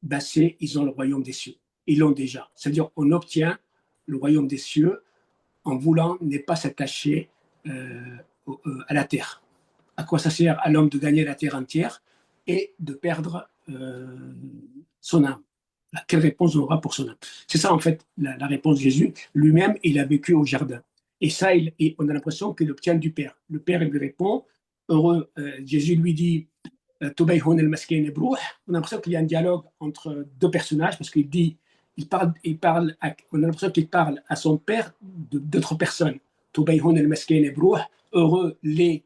ben ils ont le royaume des cieux. Ils l'ont déjà. C'est-à-dire on obtient le royaume des cieux en voulant ne pas s'attacher à la terre. À quoi ça sert à l'homme de gagner la terre entière et de perdre son âme? Quelle réponse on aura pour son âme? C'est ça, en fait, la réponse de Jésus. Lui-même, il a vécu au jardin. Et ça, on a l'impression qu'il obtient du Père. Le Père, il lui répond, heureux. Jésus lui dit, on a l'impression qu'il y a un dialogue entre deux personnages parce qu'il dit, on a l'impression qu'il parle à son Père d'autres personnes. Heureux les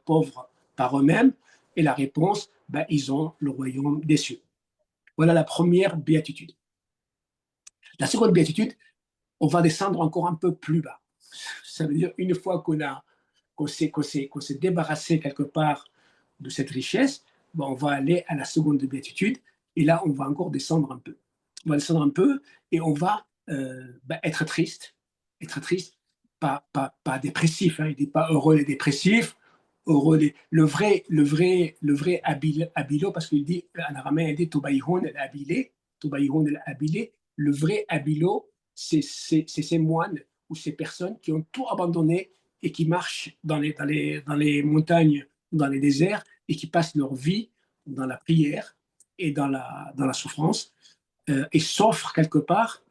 pauvres par eux-mêmes. Et la réponse, ben, ils ont le royaume des cieux. Voilà la première béatitude. La seconde béatitude, on va descendre encore un peu plus bas. Ça veut dire une fois qu'on s'est débarrassé quelque part de cette richesse, ben on va aller à la seconde béatitude et là, on va encore descendre un peu. On va descendre un peu et on va être triste, pas dépressif. Hein. Il n'est pas heureux et dépressif. Le vrai habilo, parce qu'il dit en araméen, il dit Tobaïhon el habilé, le vrai habilo, c'est ces moines ou ces personnes qui ont tout abandonné et qui marchent dans les montagnes, dans les déserts et qui passent leur vie dans la prière et dans la souffrance et s'offrent quelque part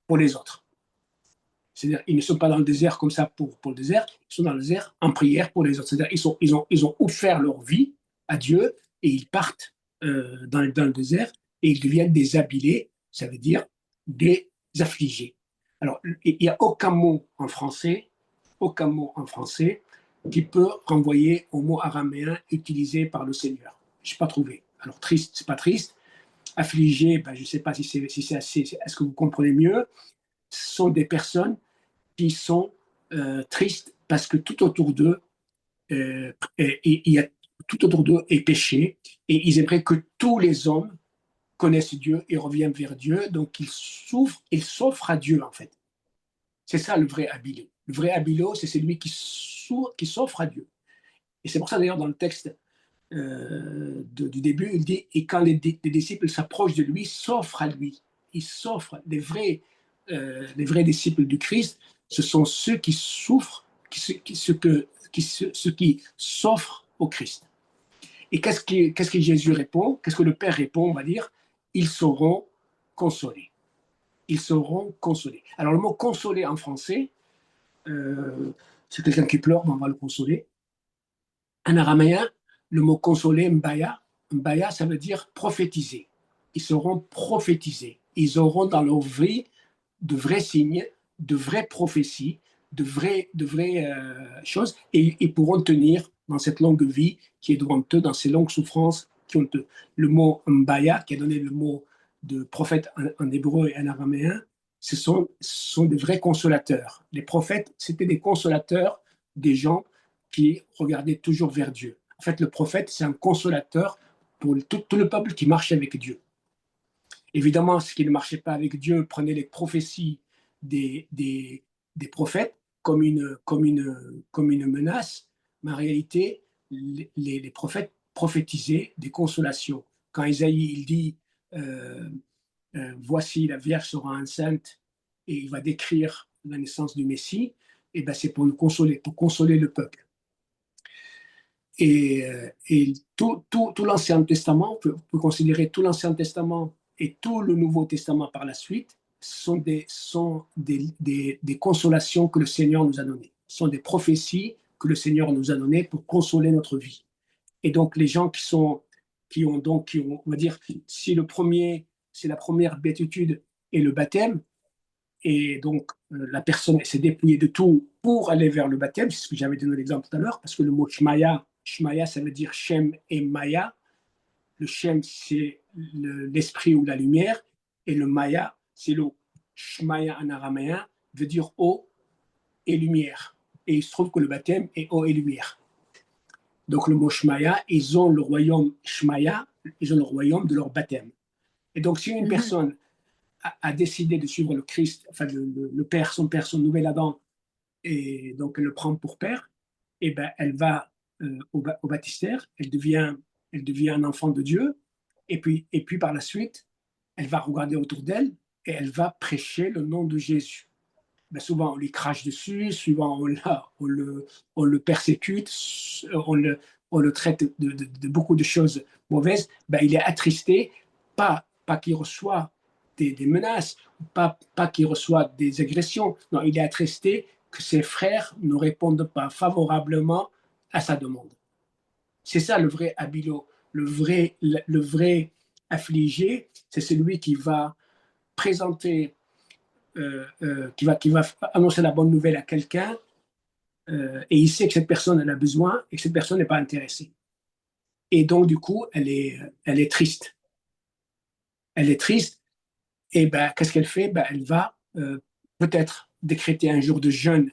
pour les autres. C'est-à-dire, ils ne sont pas dans le désert comme ça pour le désert, ils sont dans le désert en prière pour les autres. C'est-à-dire, ils ont offert leur vie à Dieu et ils partent dans le désert et ils deviennent des habilés, ça veut dire des affligés. Alors, il n'y a aucun mot en français qui peut renvoyer au mot araméen utilisé par le Seigneur. Je n'ai pas trouvé. Alors, triste, c'est pas triste. Affligé, ben, je ne sais pas si c'est assez. Est-ce que vous comprenez mieux? Ce sont des personnes qui sont tristes parce que tout autour d'eux, tout autour d'eux est péché et ils aimeraient que tous les hommes connaissent Dieu et reviennent vers Dieu. Donc ils s'offrent à Dieu en fait. C'est ça le vrai habilo. Le vrai habilo, c'est celui qui s'offre à Dieu. Et c'est pour ça d'ailleurs dans le texte du début, il dit et quand les disciples s'approchent de lui, s'offrent à lui. Ils s'offrent. Les vrais disciples du Christ, ce sont ceux qui souffrent, ceux qui s'offrent au Christ. Et qu'est-ce que Jésus répond? Qu'est-ce que le Père répond? On va dire, ils seront consolés. Ils seront consolés. Alors le mot consoler en français, c'est quelqu'un qui pleure, on va le consoler. En araméen, le mot consoler, mbaya, ça veut dire prophétiser. Ils seront prophétisés. Ils auront dans leur vie de vrais signes, de vraies prophéties, de vraies choses, et ils pourront tenir dans cette longue vie qui est devant eux, dans ces longues souffrances qui ont eux. Le mot mbaya, qui a donné le mot de prophète en hébreu et en araméen, ce sont des vrais consolateurs. Les prophètes, c'était des consolateurs des gens qui regardaient toujours vers Dieu. En fait, le prophète, c'est un consolateur pour tout le peuple qui marche avec Dieu. Évidemment, ce qui ne marchait pas avec Dieu prenait les prophéties des prophètes comme une menace, mais en réalité, les prophètes prophétisaient des consolations. Quand Isaïe il dit voici la Vierge sera enceinte et il va décrire la naissance du Messie, et ben c'est pour consoler le peuple. Et tout l'Ancien Testament, on peut considérer tout l'Ancien Testament et tout le Nouveau Testament par la suite, sont des consolations que le Seigneur nous a données. Sont des prophéties que le Seigneur nous a données pour consoler notre vie. Et donc, les gens qui ont, on va dire, si la première béatitude est le baptême, et donc la personne s'est dépouillée de tout pour aller vers le baptême, c'est ce que j'avais donné l'exemple tout à l'heure, parce que le mot Shmaya, ça veut dire Shem et Maya. Le Shem, c'est l'esprit ou la lumière, et le Maya, c'est l'eau. Shmaya en araméen veut dire eau et lumière. Et il se trouve que le baptême est eau et lumière. Donc le mot Shmaya, ils ont le royaume Shmaya, ils ont le royaume de leur baptême. Et donc si une personne a décidé de suivre le Christ, enfin le Père, son nouvel Adam, et donc elle le prend pour père, et ben elle va au baptistère, elle devient un enfant de Dieu, et puis par la suite, elle va regarder autour d'elle et elle va prêcher le nom de Jésus. Ben souvent, on lui crache dessus, souvent on le persécute, on le, on le traite de beaucoup de choses mauvaises. Ben, il est attristé, pas qu'il reçoit des menaces, pas qu'il reçoit des agressions. Non, il est attristé que ses frères ne répondent pas favorablement à sa demande. C'est ça le vrai habilo, le vrai affligé, c'est celui qui va présenter, qui va annoncer la bonne nouvelle à quelqu'un, et il sait que cette personne en a besoin et que cette personne n'est pas intéressée. Et donc, du coup, elle est triste. Elle est triste, et ben, qu'est-ce qu'elle fait? Ben, elle va peut-être décréter un jour de jeûne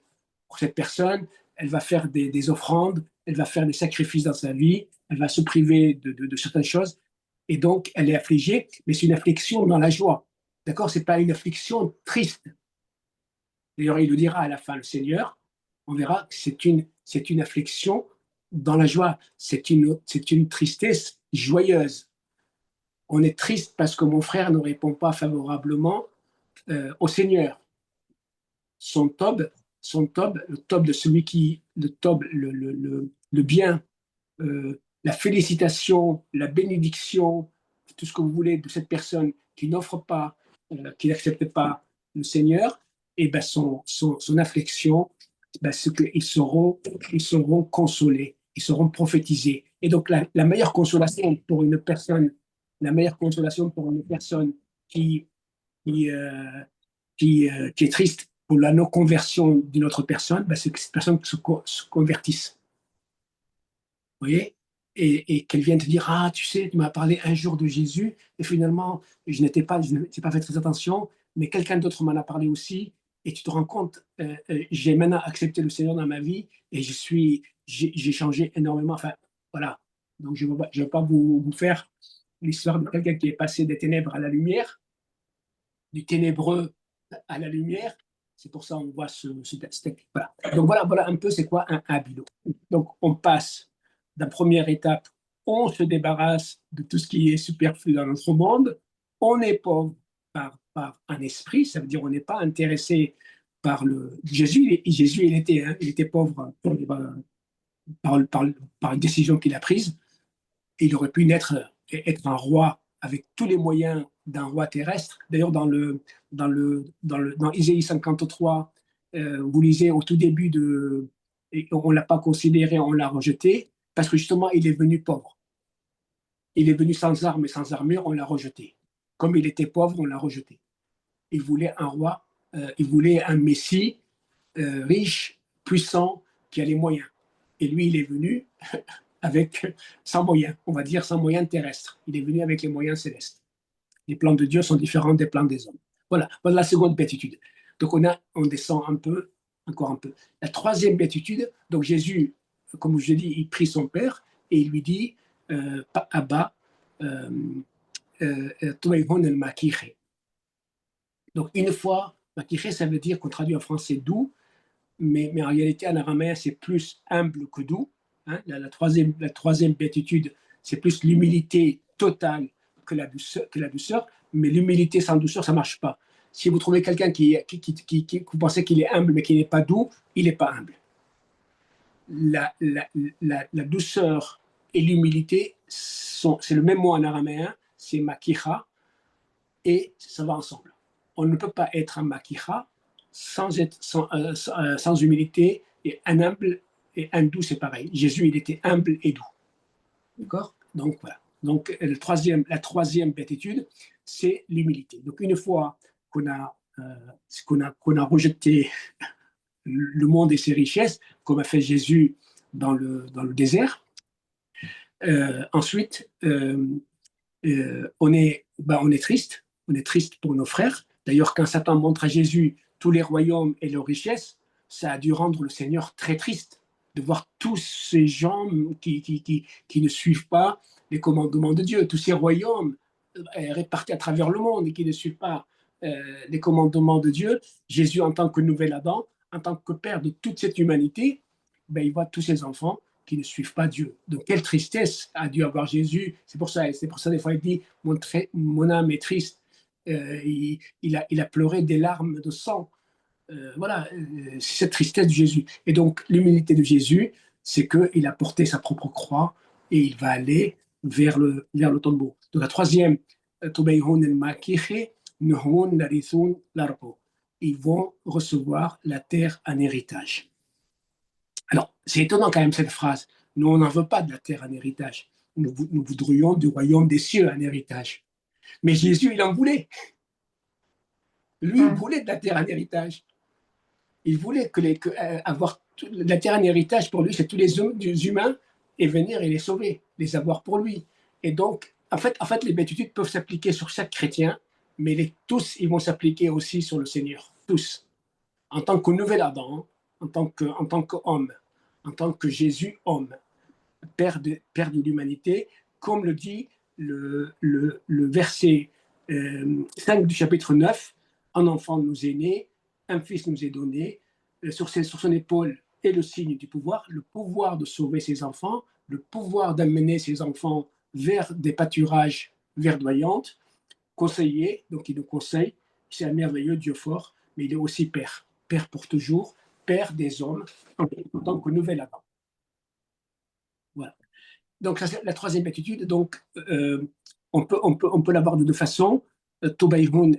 pour cette personne, elle va faire des offrandes, elle va faire des sacrifices dans sa vie, elle va se priver de certaines choses, et donc elle est affligée, mais c'est une affliction dans la joie. D'accord? C'est pas une affliction triste. D'ailleurs, il le dira à la fin, le Seigneur, on verra que c'est une affliction dans la joie, c'est une tristesse joyeuse. On est triste parce que mon frère ne répond pas favorablement au Seigneur. Son tob, le tob de celui qui, le tob, le bien, la félicitation, la bénédiction, tout ce que vous voulez de cette personne qui n'offre pas, qui n'accepte pas le Seigneur, et ben son affliction, ben c'est ils seront consolés, ils seront prophétisés. Et donc la meilleure consolation pour une personne, la meilleure consolation pour une personne qui, qui, euh, qui est triste pour la non-conversion d'une autre personne, ben c'est que cette personne se convertisse. Vous voyez? Et qu'elle vienne te dire, ah, tu sais, tu m'as parlé un jour de Jésus, et finalement, je n'ai pas fait très attention, mais quelqu'un d'autre m'en a parlé aussi, et tu te rends compte, j'ai maintenant accepté le Seigneur dans ma vie, et j'ai changé énormément. Enfin, voilà. Donc, je ne vais pas vous faire l'histoire de quelqu'un qui est passé des ténèbres à la lumière, du ténébreux à la lumière. C'est pour ça qu'on voit voilà. Donc, voilà un peu c'est quoi un habilo. Donc, on passe la première étape, on se débarrasse de tout ce qui est superflu dans notre monde, on est pauvre par un esprit, ça veut dire on n'est pas intéressé par le Jésus. Jésus, il était pauvre par une décision qu'il a prise. Il aurait pu être un roi avec tous les moyens d'un roi terrestre. D'ailleurs, dans Isaïe 53, vous lisez au tout début on ne l'a pas considéré, on l'a rejeté, parce que justement, il est venu pauvre. Il est venu sans armes et sans armure, on l'a rejeté. Comme il était pauvre, on l'a rejeté. Il voulait un roi, il voulait un messie riche, puissant, qui a les moyens. Et lui, il est venu avec sans moyens, on va dire sans moyens terrestres. Il est venu avec les moyens célestes. Les plans de Dieu sont différents des plans des hommes. Voilà la seconde béatitude. Donc on descend un peu, encore un peu. La troisième béatitude, donc Jésus, comme je l'ai dit, il prie son Père et il lui dit, Abba, donc une fois, makire, ça veut dire qu'on traduit en français doux, mais en réalité en araméen c'est plus humble que doux. Hein. La troisième béatitude, c'est plus l'humilité totale que la douceur, mais l'humilité sans douceur, ça ne marche pas. Si vous trouvez quelqu'un vous pensez qu'il est humble mais qui n'est pas doux, il n'est pas humble. La douceur et l'humilité, c'est le même mot en araméen, c'est makicha, et ça va ensemble. On ne peut pas être un makicha sans humilité, et un humble et un doux, c'est pareil. Jésus, il était humble et doux. D'accord? Donc, voilà. Donc, la troisième béatitude, c'est l'humilité. Donc, une fois qu'on a rejeté le monde et ses richesses, comme a fait Jésus dans le désert, ensuite, on est triste. On est triste pour nos frères. D'ailleurs, quand Satan montre à Jésus tous les royaumes et leurs richesses, ça a dû rendre le Seigneur très triste de voir tous ces gens qui ne suivent pas les commandements de Dieu, tous ces royaumes répartis à travers le monde et qui ne suivent pas les commandements de Dieu, Jésus en tant que nouvel Adam, en tant que père de toute cette humanité, ben, il voit tous ses enfants qui ne suivent pas Dieu. Donc quelle tristesse a dû avoir Jésus. C'est pour ça des fois il dit, mon âme est triste. Il a pleuré des larmes de sang. Voilà, c'est cette tristesse de Jésus. Et donc l'humilité de Jésus, c'est qu'il a porté sa propre croix et il va aller vers le tombeau. Donc la troisième, ils vont recevoir la terre en héritage. Alors, c'est étonnant quand même cette phrase. Nous, on n'en veut pas de la terre en héritage. Nous voudrions du royaume des cieux en héritage. Mais Jésus, il en voulait. Lui, il voulait de la terre en héritage. Il voulait avoir la terre en héritage pour lui, c'est tous les humains et venir et les sauver, les avoir pour lui. Et donc, en fait les béatitudes peuvent s'appliquer sur chaque chrétien, mais tous, ils vont s'appliquer aussi sur le Seigneur. Tous. En tant que nouvel Adam, en tant qu'homme, en tant que Jésus homme, père de l'humanité, comme le dit le verset 5 du chapitre 9, un enfant nous est né, un fils nous est donné, sur son épaule est le signe du pouvoir, le pouvoir de sauver ses enfants, le pouvoir d'amener ses enfants vers des pâturages verdoyantes, conseiller, donc il nous conseille, c'est un merveilleux Dieu fort, mais il est aussi Père, Père pour toujours, Père des hommes, en tant que nouvel Adam. Voilà. Donc, ça, c'est la troisième attitude. Donc, on peut l'avoir de deux façons. Tobaïhoun,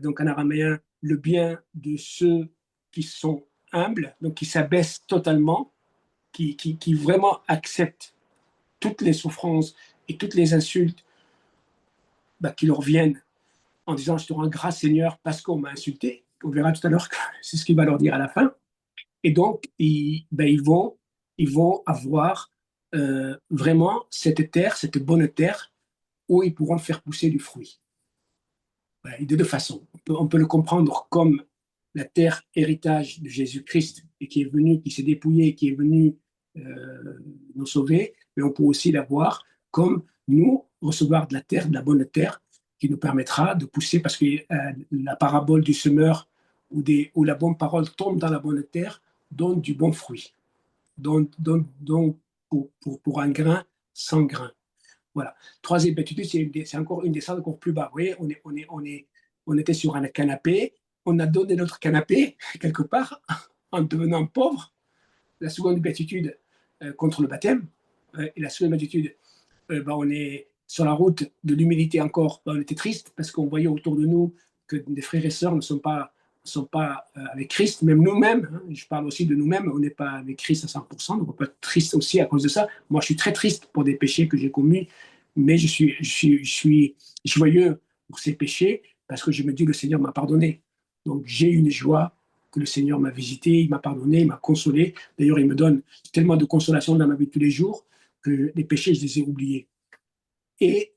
donc en araméen, le bien de ceux qui sont humbles, donc qui s'abaissent totalement, qui vraiment acceptent toutes les souffrances et toutes les insultes qui leur viennent en disant je te rends grâce Seigneur parce qu'on m'a insulté. On verra tout à l'heure que c'est ce qu'il va leur dire à la fin. Et donc, ils vont avoir vraiment cette terre, cette bonne terre, où ils pourront faire pousser du fruit. Et de deux façons. On peut le comprendre comme la terre héritage de Jésus-Christ, et qui est venu, qui s'est dépouillé, qui est venu nous sauver, mais on peut aussi la voir comme nous recevoir de la terre, de la bonne terre, qui nous permettra de pousser, parce que la parabole du semeur, où la bonne parole tombe dans la bonne terre, donne du bon fruit, donne pour un grain sans grain. Voilà. Troisième étude, c'est encore une descente encore plus bas. Vous voyez, on était sur un canapé, on a donné notre canapé quelque part en devenant pauvre. La seconde béatitude contre le baptême. Et la seconde béatitude, on est sur la route de l'humilité encore. On était triste parce qu'on voyait autour de nous que des frères et sœurs ne sont pas avec Christ, même nous-mêmes. Hein, je parle aussi de nous-mêmes, on n'est pas avec Christ à 100%, donc on peut être triste aussi à cause de ça. Moi, je suis très triste pour des péchés que j'ai commis, mais je suis joyeux pour ces péchés parce que je me dis que le Seigneur m'a pardonné. Donc, j'ai une joie que le Seigneur m'a visité, il m'a pardonné, il m'a consolé. D'ailleurs, il me donne tellement de consolation dans ma vie tous les jours que les péchés, je les ai oubliés. Et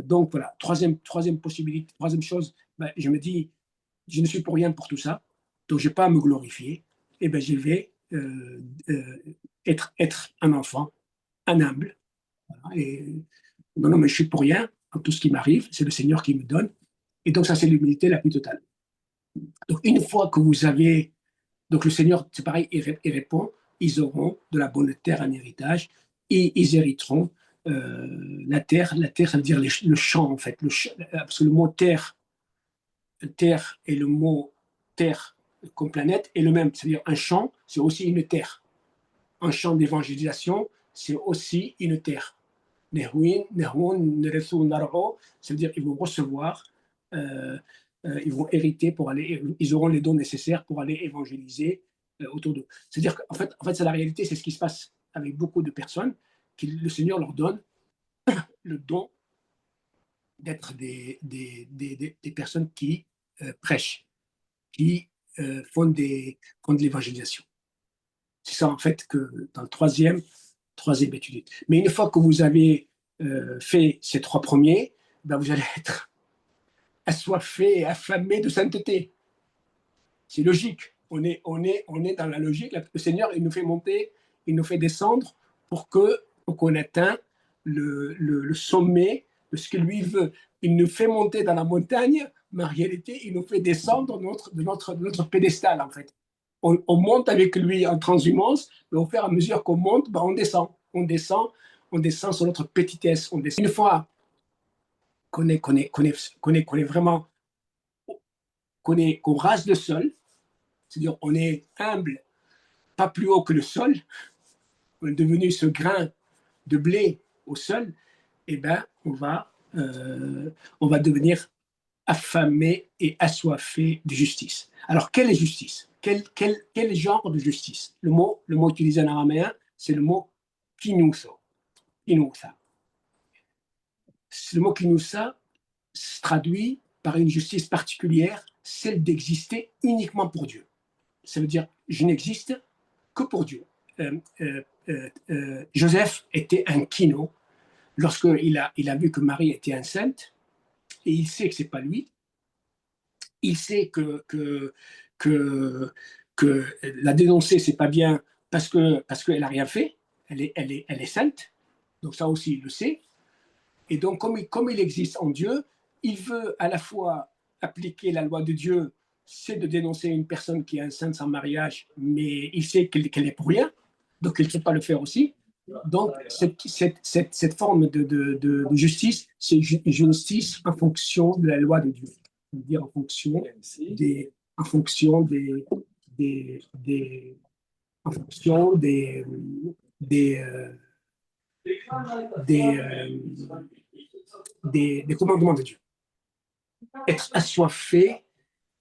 donc, voilà, troisième possibilité, troisième chose, je me dis, je ne suis pour rien pour tout ça, donc je n'ai pas à me glorifier, et je vais être un enfant, un humble. Voilà, et non, mais je suis pour rien en tout ce qui m'arrive, c'est le Seigneur qui me donne. Et donc, ça, c'est l'humilité la plus totale. Donc, une fois que vous avez. Donc, le Seigneur, c'est pareil, il répond ils auront de la bonne terre en héritage et ils hériteront la terre. La terre, ça veut dire le champ, en fait. Parce que le mot terre et le mot terre comme planète est le même. C'est-à-dire un champ, c'est aussi une terre. Un champ d'évangélisation, c'est aussi une terre. Ça veut dire qu'ils vont recevoir, ils vont hériter pour aller, ils auront les dons nécessaires pour aller évangéliser autour d'eux. C'est-à-dire qu'en fait, c'est la réalité, c'est ce qui se passe avec beaucoup de personnes, que le Seigneur leur donne le don d'être des personnes qui prêchent, qui font de l'évangélisation. C'est ça, en fait, que dans le troisième étude. Mais une fois que vous avez fait ces trois premiers, vous allez être assoiffé et affamé de sainteté. C'est logique. On est dans la logique. Le Seigneur, il nous fait monter, il nous fait descendre pour qu'on atteigne le sommet de ce que lui veut. Il nous fait monter dans la montagne mais en réalité, il nous fait descendre de notre pédestal, en fait. On monte avec lui en transhumance, mais au fur et à mesure qu'on monte, on descend. On descend sur notre petitesse. Une fois qu'on est vraiment, qu'on rase le sol, c'est-à-dire on est humble, pas plus haut que le sol, on est devenu ce grain de blé au sol, eh ben, on va devenir affamé et assoiffé de justice. Alors, quelle est justice? Quel genre de justice? Le mot utilisé en araméen, c'est le mot kinuso. Kinusa. Le mot kinusa se traduit par une justice particulière, celle d'exister uniquement pour Dieu. Ça veut dire, je n'existe que pour Dieu. Joseph était un kino lorsqu'il a vu que Marie était enceinte, et il sait que ce n'est pas lui. Il sait que la dénoncer, c'est pas bien parce qu'elle n'a rien fait. Elle est sainte. Donc ça aussi, il le sait. Et donc, comme il existe en Dieu, il veut à la fois appliquer la loi de Dieu, c'est de dénoncer une personne qui est enceinte sans mariage, mais il sait qu'elle est pour rien. Donc, il ne peut pas le faire aussi. Donc, cette forme de justice, c'est une justice en fonction de la loi de Dieu. C'est-à-dire en fonction des en fonction des commandements de Dieu. Être assoiffé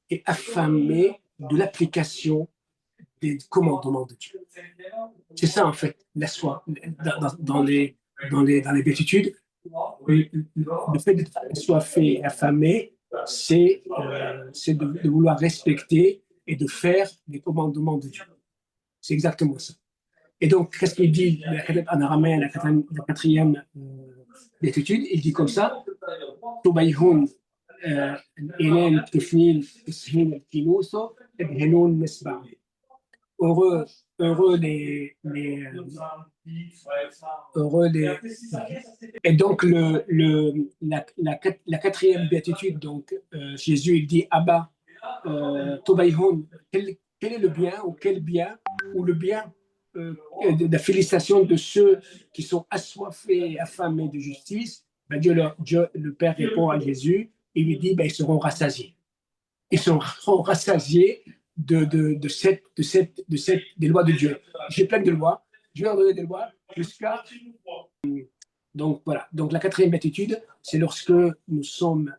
et affamé de l'application des commandements de Dieu. C'est ça, en fait, la soif. Dans les béatitudes, le fait d'être assoiffé et affamé, c'est de vouloir respecter et de faire les commandements de Dieu. C'est exactement ça. Et donc, qu'est-ce qu'il dit en araméen, la quatrième béatitude? Il dit comme ça, Tubayhun Elen Kifnil Ishin Kinuso Ebhenun Mesba. Heureux les et donc la quatrième béatitude, donc Jésus il dit Abba Tobaïhon, quel est le bien ou quel bien ou le bien de la félicitation de ceux qui sont assoiffés et affamés de justice. Ben Dieu le Père répond à Jésus et lui dit ils seront rassasiés. Ils seront rassasiés des lois de Dieu. J'ai plein de lois, je vais leur donner des lois jusqu'à. Donc voilà. Donc la quatrième béatitude, c'est lorsque nous sommes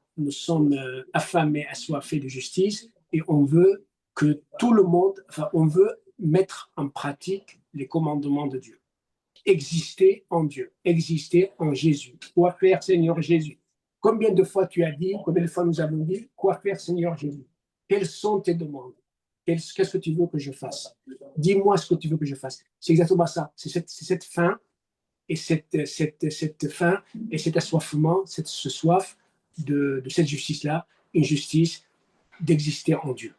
affamés, assoiffés de justice et on veut que tout le monde, on veut mettre en pratique les commandements de Dieu. Exister en Dieu, exister en Jésus. Quoi faire, Seigneur Jésus? Combien de fois tu as dit, combien de fois nous avons dit, quoi faire, Seigneur Jésus? Quelles sont tes demandes? Qu'est-ce que tu veux que je fasse? Dis-moi ce que tu veux que je fasse. C'est exactement ça. C'est cette faim et cette faim et cet assoiffement, ce soif de cette justice-là, une justice d'exister en Dieu,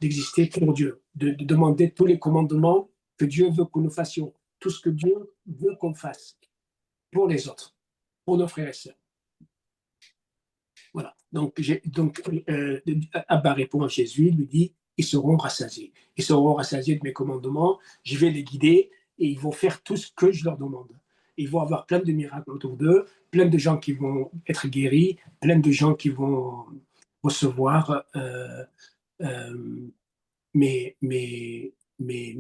d'exister pour Dieu, de demander tous les commandements que Dieu veut que nous fassions, tout ce que Dieu veut qu'on fasse pour les autres, pour nos frères et sœurs. Voilà. Donc Abba répond à Jésus, lui dit, ils seront rassasiés. Ils seront rassasiés de mes commandements, je vais les guider et ils vont faire tout ce que je leur demande. Ils vont avoir plein de miracles autour d'eux, plein de gens qui vont être guéris, plein de gens qui vont recevoir mes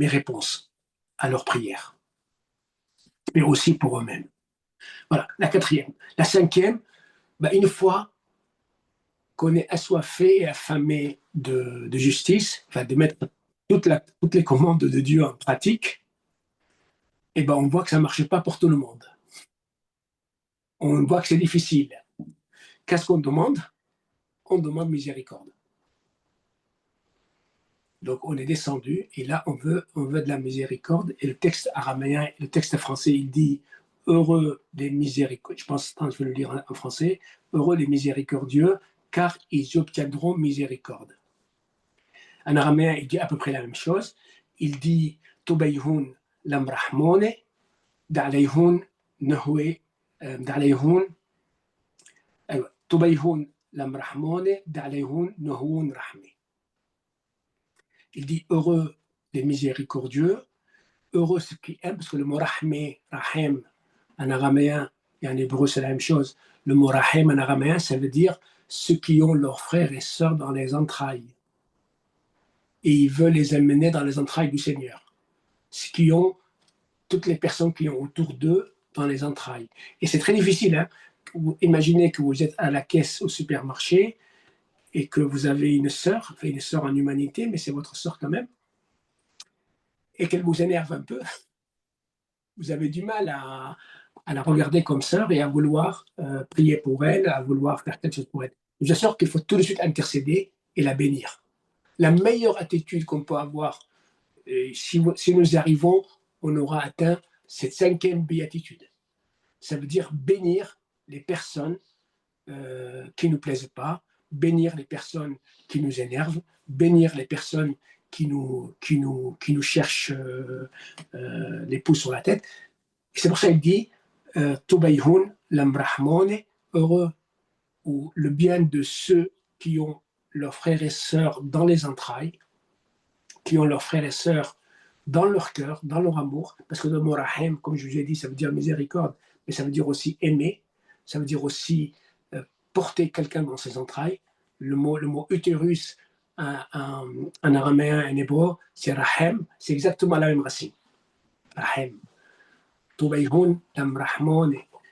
réponses à leurs prières, mais aussi pour eux-mêmes. Voilà, la quatrième. La cinquième, une fois qu'on est assoiffé et affamé de justice, de mettre toutes les commandes de Dieu en pratique, on voit que ça ne marche pas pour tout le monde. On voit que c'est difficile. Qu'est-ce qu'on demande? On demande miséricorde. Donc on est descendu et là on veut de la miséricorde. Et le texte araméen, le texte français, il dit heureux les miséricordieux. Je pense, je vais le lire en français. Heureux les miséricordieux, car ils obtiendront miséricorde. En araméen, il dit à peu près la même chose. Il dit Tubayhun lamrahmone, da'alayhun nahwe, da'alayhun Tubayhun Il dit heureux les miséricordieux, heureux ceux qui aiment, parce que le mot rahmé, rahem, en araméen et en hébreu, c'est la même chose. Le mot rahem en araméen, ça veut dire ceux qui ont leurs frères et sœurs dans les entrailles. Et ils veulent les amener dans les entrailles du Seigneur. Ceux qui ont, toutes les personnes qui ont autour d'eux dans les entrailles. Et c'est très difficile. Hein? Imaginez que vous êtes à la caisse au supermarché et que vous avez une sœur en humanité, mais c'est votre sœur quand même, et qu'elle vous énerve un peu. Vous avez du mal à la regarder comme sœur et à vouloir prier pour elle, à vouloir faire quelque chose pour elle. Je vous assure qu'il faut tout de suite intercéder et la bénir. La meilleure attitude qu'on peut avoir, si nous y arrivons, on aura atteint cette 5e béatitude. Ça veut dire bénir les personnes qui ne nous plaisent pas, bénir les personnes qui nous énervent, bénir les personnes qui nous cherchent les pouces sur la tête. Et c'est pour ça qu'il dit Tubayhun lamrahmone, heureux ou le bien de ceux qui ont leurs frères et sœurs dans les entrailles, qui ont leurs frères et sœurs dans leur cœur, dans leur amour, parce que le mot rahem, comme je vous ai dit, ça veut dire miséricorde, mais ça veut dire aussi aimer, ça veut dire aussi porter quelqu'un dans ses entrailles. Le mot utérus en araméen et en hébreu, c'est rahem, c'est exactement la même racine. Rahem.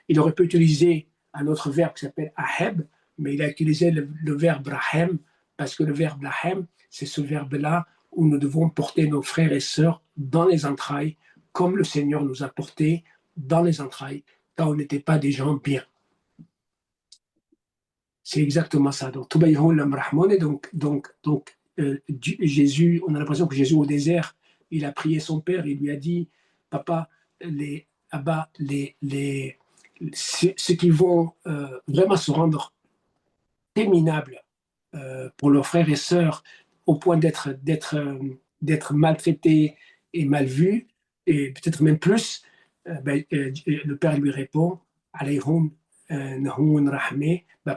Il aurait pu utiliser un autre verbe qui s'appelle aheb, mais il a utilisé le verbe rahem, parce que le verbe rahem, c'est ce verbe-là où nous devons porter nos frères et sœurs dans les entrailles, comme le Seigneur nous a portés dans les entrailles, quand on n'était pas des gens bien. C'est exactement ça. Donc, Jésus, on a l'impression que Jésus au désert, il a prié son père, il lui a dit, papa, ceux qui vont vraiment se rendre minables pour leurs frères et sœurs au point d'être maltraités et mal vus, et peut-être même plus, le père lui répond, alayhum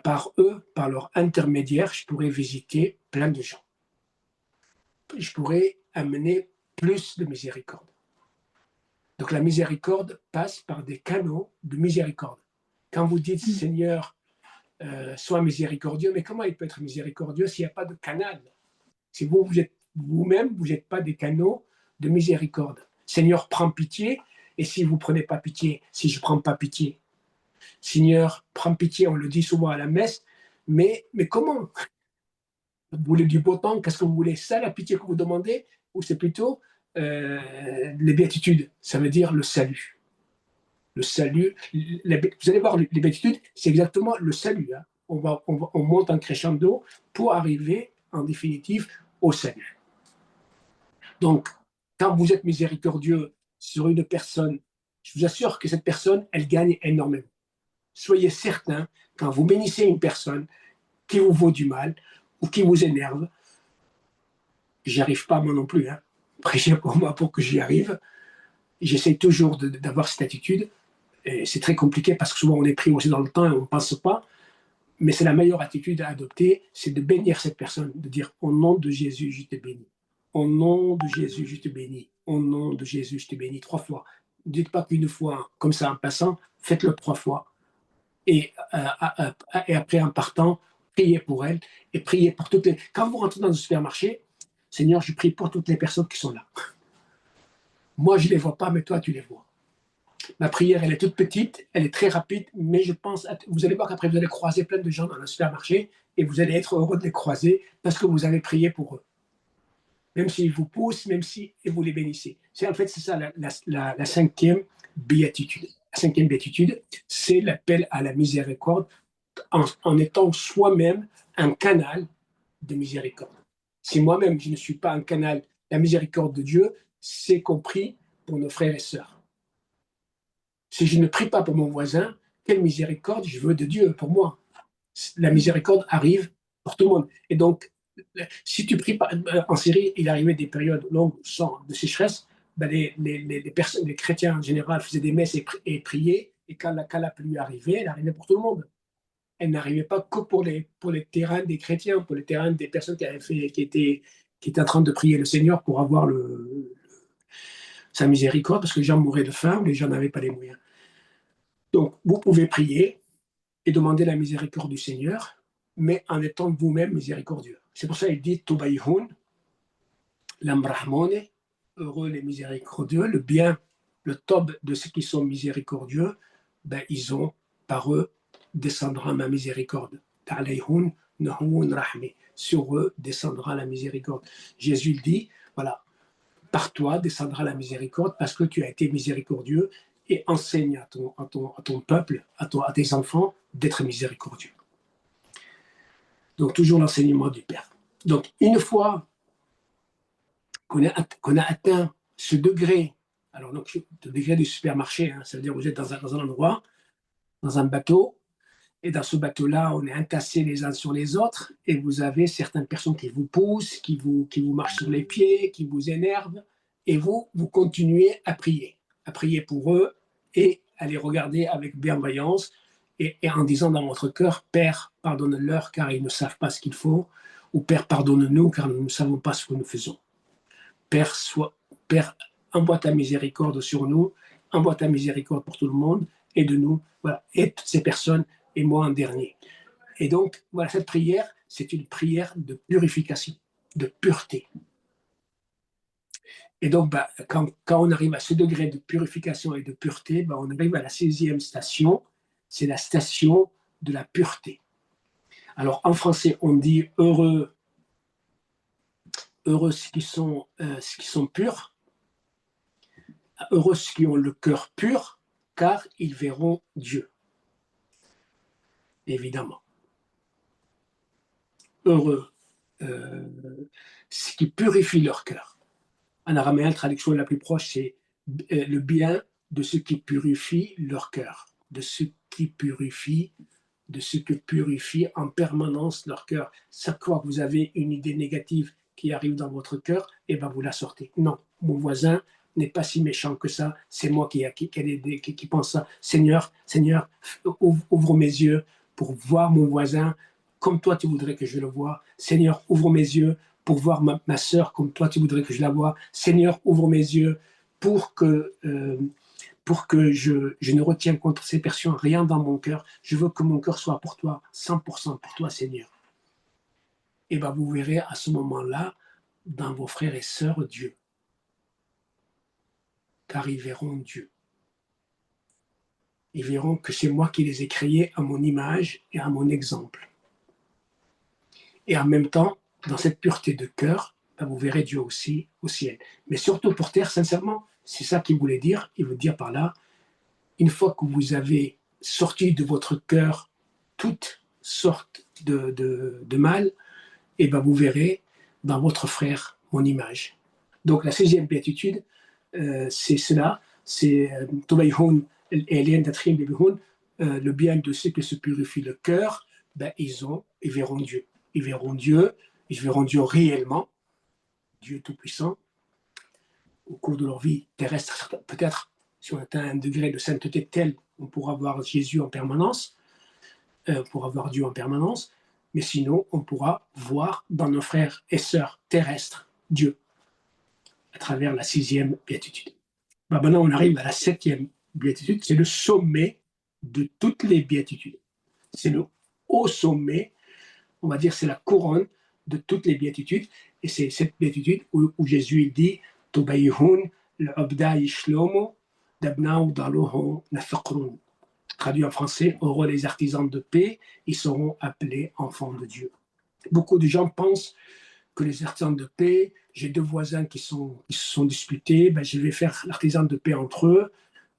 par eux, par leur intermédiaire, je pourrais visiter plein de gens. Je pourrais amener plus de miséricorde. Donc la miséricorde passe par des canaux de miséricorde. Quand vous dites Seigneur, sois miséricordieux, mais comment il peut être miséricordieux s'il n'y a pas de canal? Si vous-même, vous n'êtes pas des canaux de miséricorde. Seigneur, prends pitié, et si vous ne prenez pas pitié, si je ne prends pas pitié, Seigneur, prends pitié, on le dit souvent à la messe, mais comment? Vous voulez du beau temps? Qu'est-ce que vous voulez? Ça, la pitié que vous demandez? Ou c'est plutôt les béatitudes? Ça veut dire le salut. Le salut. Vous allez voir, les béatitudes, c'est exactement le salut. Hein. On monte en crescendo pour arriver, en définitive, au salut. Donc, quand vous êtes miséricordieux sur une personne, je vous assure que cette personne, elle gagne énormément. Soyez certain, quand vous bénissez une personne qui vous vaut du mal ou qui vous énerve, j'y arrive pas moi non plus, hein. Priez pour moi pour que j'y arrive. J'essaie toujours d'avoir cette attitude. Et c'est très compliqué parce que souvent on est pris aussi dans le temps et on ne pense pas. Mais c'est la meilleure attitude à adopter, c'est de bénir cette personne, de dire au nom de Jésus, je te bénis. Au nom de Jésus, je te bénis. Au nom de Jésus, je te bénis 3 fois. Ne dites pas qu'une fois, comme ça en passant, faites-le 3 fois. Et après, en partant, priez pour elle et priez pour toutes les... Quand vous rentrez dans un supermarché, Seigneur, je prie pour toutes les personnes qui sont là. Moi, je ne les vois pas, mais toi, tu les vois. Ma prière, elle est toute petite, elle est très rapide, mais je pense, vous allez voir qu'après, vous allez croiser plein de gens dans le supermarché et vous allez être heureux de les croiser parce que vous avez prié pour eux. Même s'ils vous poussent, même si vous les bénissez. En fait, c'est ça la 5e béatitude. La 5e béatitude, c'est l'appel à la miséricorde en étant soi-même un canal de miséricorde. Si moi-même, je ne suis pas un canal de la miséricorde de Dieu, c'est compris pour nos frères et sœurs. Si je ne prie pas pour mon voisin, quelle miséricorde je veux de Dieu pour moi? La miséricorde arrive pour tout le monde. Et donc, si tu pries pas, en Syrie, il arrivait des périodes longues de sécheresse, ben les chrétiens en général faisaient des messes et priaient, et quand la pluie arrivait, elle arrivait pour tout le monde. elle n'arrivait pas que pour les terrains des chrétiens, pour les terrains des personnes qui étaient en train de prier le Seigneur pour avoir sa miséricorde, parce que les gens mouraient de faim, les gens n'avaient pas les moyens. Donc, vous pouvez prier et demander la miséricorde du Seigneur, mais en étant vous-même miséricordieux. C'est pour ça qu'il dit Tubayhun, l'amrahmone, heureux les miséricordieux, le bien, le tob de ceux qui sont miséricordieux, ben, ils ont, par eux, descendra ma miséricorde. Ta'alayhun, nahun rahmi. Sur eux descendra la miséricorde. Jésus dit, voilà, par toi descendra la miséricorde parce que tu as été miséricordieux et enseigne à ton peuple, à tes enfants d'être miséricordieux. Donc, toujours l'enseignement du Père. Donc, une fois qu'on a atteint ce degré, alors donc, le degré du supermarché, hein, ça veut dire que vous êtes dans un endroit, dans un bateau, et dans ce bateau-là, on est entassés les uns sur les autres, et vous avez certaines personnes qui vous poussent, qui vous marchent sur les pieds, qui vous énervent, et vous continuez à prier pour eux, et à les regarder avec bienveillance, et en disant dans votre cœur, Père, pardonne-leur, car ils ne savent pas ce qu'il faut, ou Père, pardonne-nous, car nous ne savons pas ce que nous faisons. Père, envoie ta miséricorde sur nous, envoie ta miséricorde pour tout le monde, aide-nous, voilà, aide toutes ces personnes, et moi en dernier. Et donc, voilà, cette prière, c'est une prière de purification, de pureté. Et donc, bah, quand on arrive à ce degré de purification et de pureté, bah, on arrive à la 6e station, c'est la station de la pureté. Alors, en français, on dit heureux ceux qui sont purs, heureux ceux qui ont le cœur pur, car ils verront Dieu. Évidemment. Heureux ceux qui purifient leur cœur. En araméen, la traduction la plus proche, c'est le bien de ceux qui purifient leur cœur, de ceux qui purifient en permanence leur cœur. Chaque fois que vous avez une idée négative qui arrive dans votre cœur, et ben vous la sortez. Non, mon voisin n'est pas si méchant que ça, c'est moi qui pense ça. Seigneur, ouvre mes yeux pour voir mon voisin comme toi tu voudrais que je le voie. Seigneur, ouvre mes yeux pour voir ma sœur comme toi tu voudrais que je la voie. Seigneur, ouvre mes yeux pour que je ne retienne contre ces personnes rien dans mon cœur. Je veux que mon cœur soit pour toi, 100% pour toi, Seigneur. Et bien, vous verrez à ce moment-là, dans vos frères et sœurs, Dieu. Car ils verront Dieu. Ils verront que c'est moi qui les ai créés à mon image et à mon exemple. Et en même temps, dans cette pureté de cœur, ben vous verrez Dieu aussi au ciel. Mais surtout pour terre, sincèrement, c'est ça qu'il voulait dire. Il veut dire par là, une fois que vous avez sorti de votre cœur toutes sortes de mal, et ben vous verrez dans votre frère mon image. Donc la 6e béatitude, c'est cela, c'est le bien de ceux qui se purifient le cœur, ben ils verront Dieu. Ils verront Dieu réellement, Dieu Tout-Puissant, au cours de leur vie terrestre, peut-être. Si on atteint un degré de sainteté tel, on pourra voir Jésus en permanence, on pourra voir Dieu en permanence, mais sinon, on pourra voir dans nos frères et sœurs terrestres Dieu, à travers la 6e béatitude. Ben maintenant, on arrive à la 7e béatitude, c'est le sommet de toutes les béatitudes. C'est le haut sommet, on va dire, c'est la couronne de toutes les béatitudes, et c'est cette béatitude où Jésus il dit « Tubayhun l'abda yishlomo » Traduit en français, heureux les artisans de paix, ils seront appelés enfants de Dieu. Beaucoup de gens pensent que les artisans de paix, j'ai 2 voisins qui se sont disputés, ben je vais faire l'artisan de paix entre eux,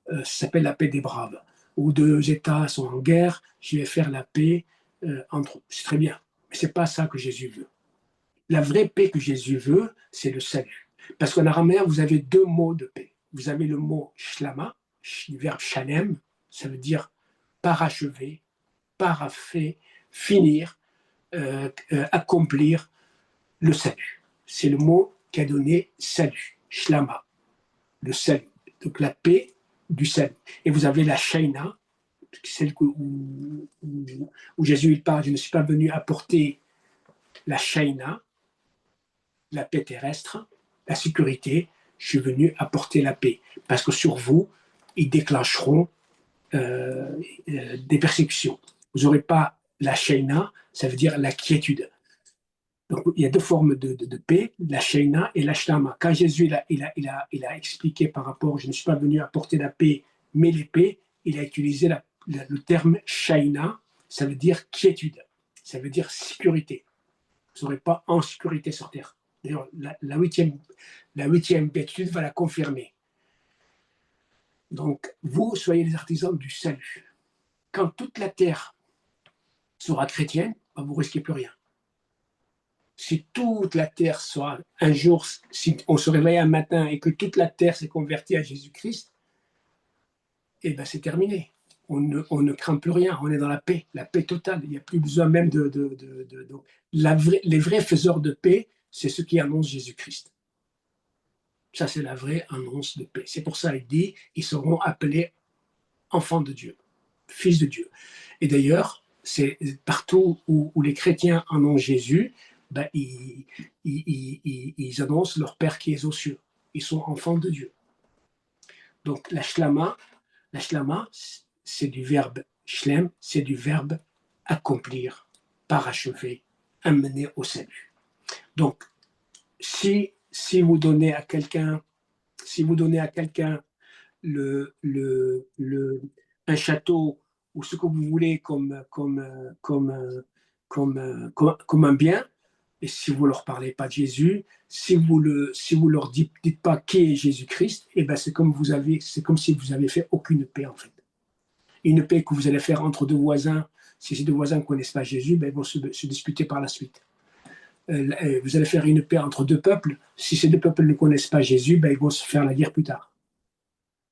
ça s'appelle la paix des braves. Ou 2 États sont en guerre, je vais faire la paix entre eux. C'est très bien, mais ce n'est pas ça que Jésus veut. La vraie paix que Jésus veut, c'est le salut. Parce qu'en araméen, vous avez 2 mots de paix. Vous avez le mot shlama, du verbe shalem, ça veut dire parachever, paraffer, finir, accomplir le salut. C'est le mot qui a donné salut, shlama, le salut. Donc la paix du salut. Et vous avez la shaina, celle où Jésus il parle, je ne suis pas venu apporter la shaina, la paix terrestre, la sécurité, je suis venu apporter la paix. Parce que sur vous, ils déclencheront des persécutions. Vous n'aurez pas la shaina, ça veut dire la quiétude. Donc, il y a deux formes de paix, la shaina et la shlama. Quand Jésus il a expliqué par rapport, je ne suis pas venu apporter la paix, mais l'épée, il a utilisé le terme shaina, ça veut dire quiétude, ça veut dire sécurité. Vous n'aurez pas en sécurité sur terre. D'ailleurs, la huitième béatitude va la confirmer. Donc, vous soyez les artisans du salut. Quand toute la terre sera chrétienne, vous ne risquez plus rien. Si toute la terre soit un jour, si on se réveille un matin et que toute la terre s'est convertie à Jésus-Christ, eh bien c'est terminé. On ne craint plus rien, on est dans la paix totale. Il n'y a plus besoin même les vrais faiseurs de paix, c'est ceux qui annoncent Jésus-Christ. Ça, c'est la vraie annonce de paix. C'est pour ça qu'il dit, ils seront appelés enfants de Dieu, fils de Dieu. Et d'ailleurs, c'est partout où les chrétiens annoncent Jésus, ben, ils annoncent leur Père qui est aux cieux. Ils sont enfants de Dieu. Donc la shlama, c'est du verbe shlem, c'est du verbe accomplir, parachever, amener au salut. Donc, si vous donnez à quelqu'un, un château ou ce que vous voulez comme un bien, et si vous ne leur parlez pas de Jésus, si vous leur dites pas qui est Jésus-Christ, eh ben c'est comme si vous avez fait aucune paix en fait. Une paix que vous allez faire entre deux voisins, si ces deux voisins ne connaissent pas Jésus, ben ils vont se disputer par la suite. Vous allez faire une paix entre deux peuples, si ces deux peuples ne connaissent pas Jésus, ben ils vont se faire la guerre plus tard.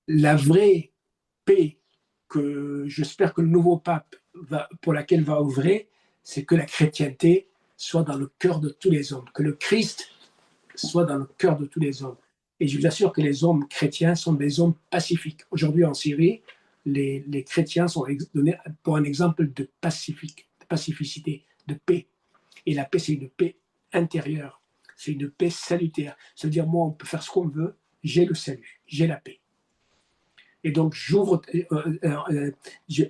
La vraie paix que j'espère que le nouveau pape pour laquelle va ouvrir, c'est que la chrétienté soit dans le cœur de tous les hommes, que le Christ soit dans le cœur de tous les hommes. Et je vous assure que les hommes chrétiens sont des hommes pacifiques. Aujourd'hui en Syrie, les chrétiens sont donnés pour un exemple de pacificité, de paix. Et la paix, c'est une paix intérieure, c'est une paix salutaire. Ça veut dire, moi, on peut faire ce qu'on veut, j'ai le salut, j'ai la paix. Et donc, je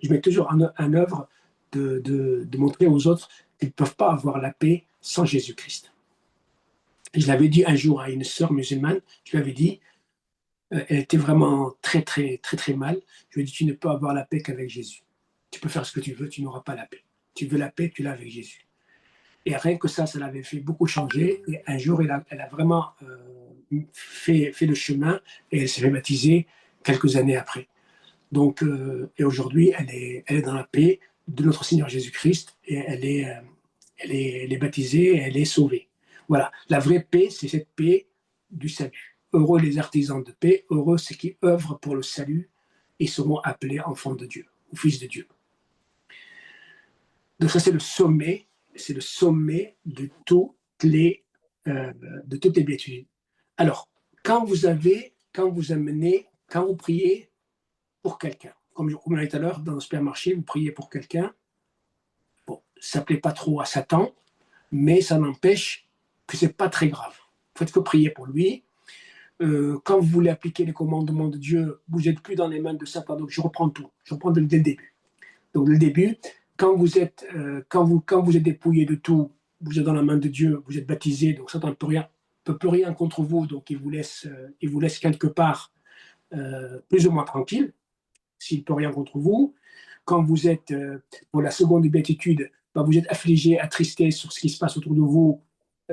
mets toujours en œuvre de montrer aux autres qu'ils ne peuvent pas avoir la paix sans Jésus-Christ. Je l'avais dit un jour à une sœur musulmane, je lui avais dit, elle était vraiment très, très, très, très mal. Je lui ai dit, tu ne peux avoir la paix qu'avec Jésus. Tu peux faire ce que tu veux, tu n'auras pas la paix. Tu veux la paix, tu l'as avec Jésus. Et rien que ça l'avait fait beaucoup changer. Et un jour, elle a vraiment fait le chemin et elle s'est fait baptiser quelques années après. Donc, et aujourd'hui, elle est dans la paix de notre Seigneur Jésus-Christ et elle est baptisée et elle est sauvée. Voilà, la vraie paix, c'est cette paix du salut. Heureux les artisans de paix, heureux ceux qui œuvrent pour le salut et seront appelés enfants de Dieu ou fils de Dieu. Donc ça, c'est le sommet de toutes les béatitudes. Alors, quand vous priez pour quelqu'un, comme on a dit tout à l'heure, dans le supermarché, vous priez pour quelqu'un, bon, ça ne plaît pas trop à Satan, mais ça n'empêche que ce n'est pas très grave. Vous faites que prier pour lui. Quand vous voulez appliquer les commandements de Dieu, vous n'êtes plus dans les mains de Satan. Donc je reprends tout. Je reprends dès le début. Donc le début, quand vous êtes dépouillé de tout, vous êtes dans la main de Dieu, vous êtes baptisé, donc Satan ne peut plus rien contre vous, donc il vous laisse quelque part plus ou moins tranquille, s'il ne peut rien contre vous. Quand vous êtes, pour la seconde béatitude, vous êtes affligé, attristé sur ce qui se passe autour de vous,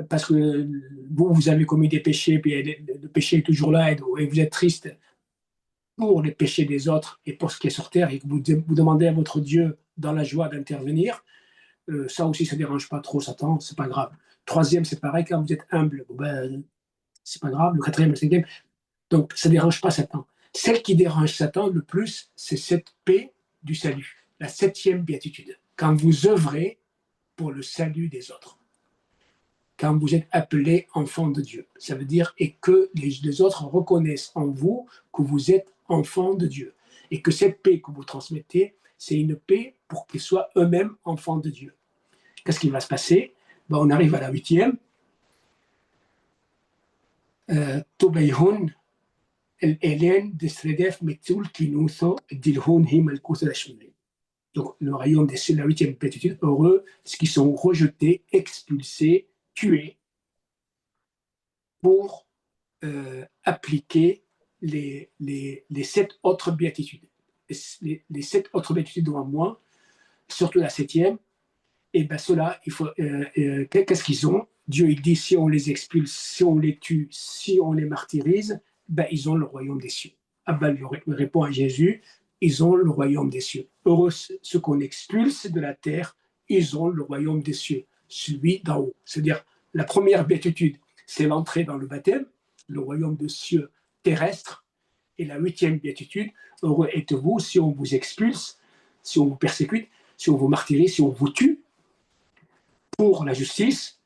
parce que vous avez commis des péchés, puis le péché est toujours là, et vous êtes triste pour les péchés des autres et pour ce qui est sur terre, et que vous demandez à votre Dieu dans la joie d'intervenir, ça aussi, ça ne dérange pas trop Satan, c'est pas grave. Troisième, c'est pareil, quand vous êtes humble, c'est pas grave. Le quatrième, le cinquième, donc ça ne dérange pas Satan. Celle qui dérange Satan le plus, c'est cette paix du salut, la septième béatitude. Quand vous œuvrez pour le salut des autres, quand vous êtes appelé enfant de Dieu, ça veut dire et que les autres reconnaissent en vous que vous êtes enfant de Dieu et que cette paix que vous transmettez, c'est une paix pour qu'ils soient eux-mêmes enfants de Dieu. Qu'est-ce qui va se passer? On arrive à la 8e. Tobayhun, el-Elen, Desredef, Metzoul, Kinutho, Dilhun, Him, el-Kouth, el-Ashmune. Donc, le royaume des cieux, la 8e béatitude, heureux, ceux qui sont rejetés, expulsés, tués, pour appliquer les 7 autres béatitudes. Les 7 autres béatitudes devant moi, surtout la 7e, et bien ceux-là, qu'est-ce qu'ils ont? Dieu, il dit, si on les expulse, si on les tue, si on les martyrise, ben, ils ont le royaume des cieux. Abba lui répond à Jésus, ils ont le royaume des cieux. Heureux ceux qu'on expulse de la terre, ils ont le royaume des cieux, celui d'en haut. C'est-à-dire, la première béatitude, c'est l'entrée dans le baptême, le royaume des cieux terrestre. Et la 8e béatitude, heureux êtes-vous si on vous expulse, si on vous persécute, si on vous martyrise, si on vous tue pour la justice,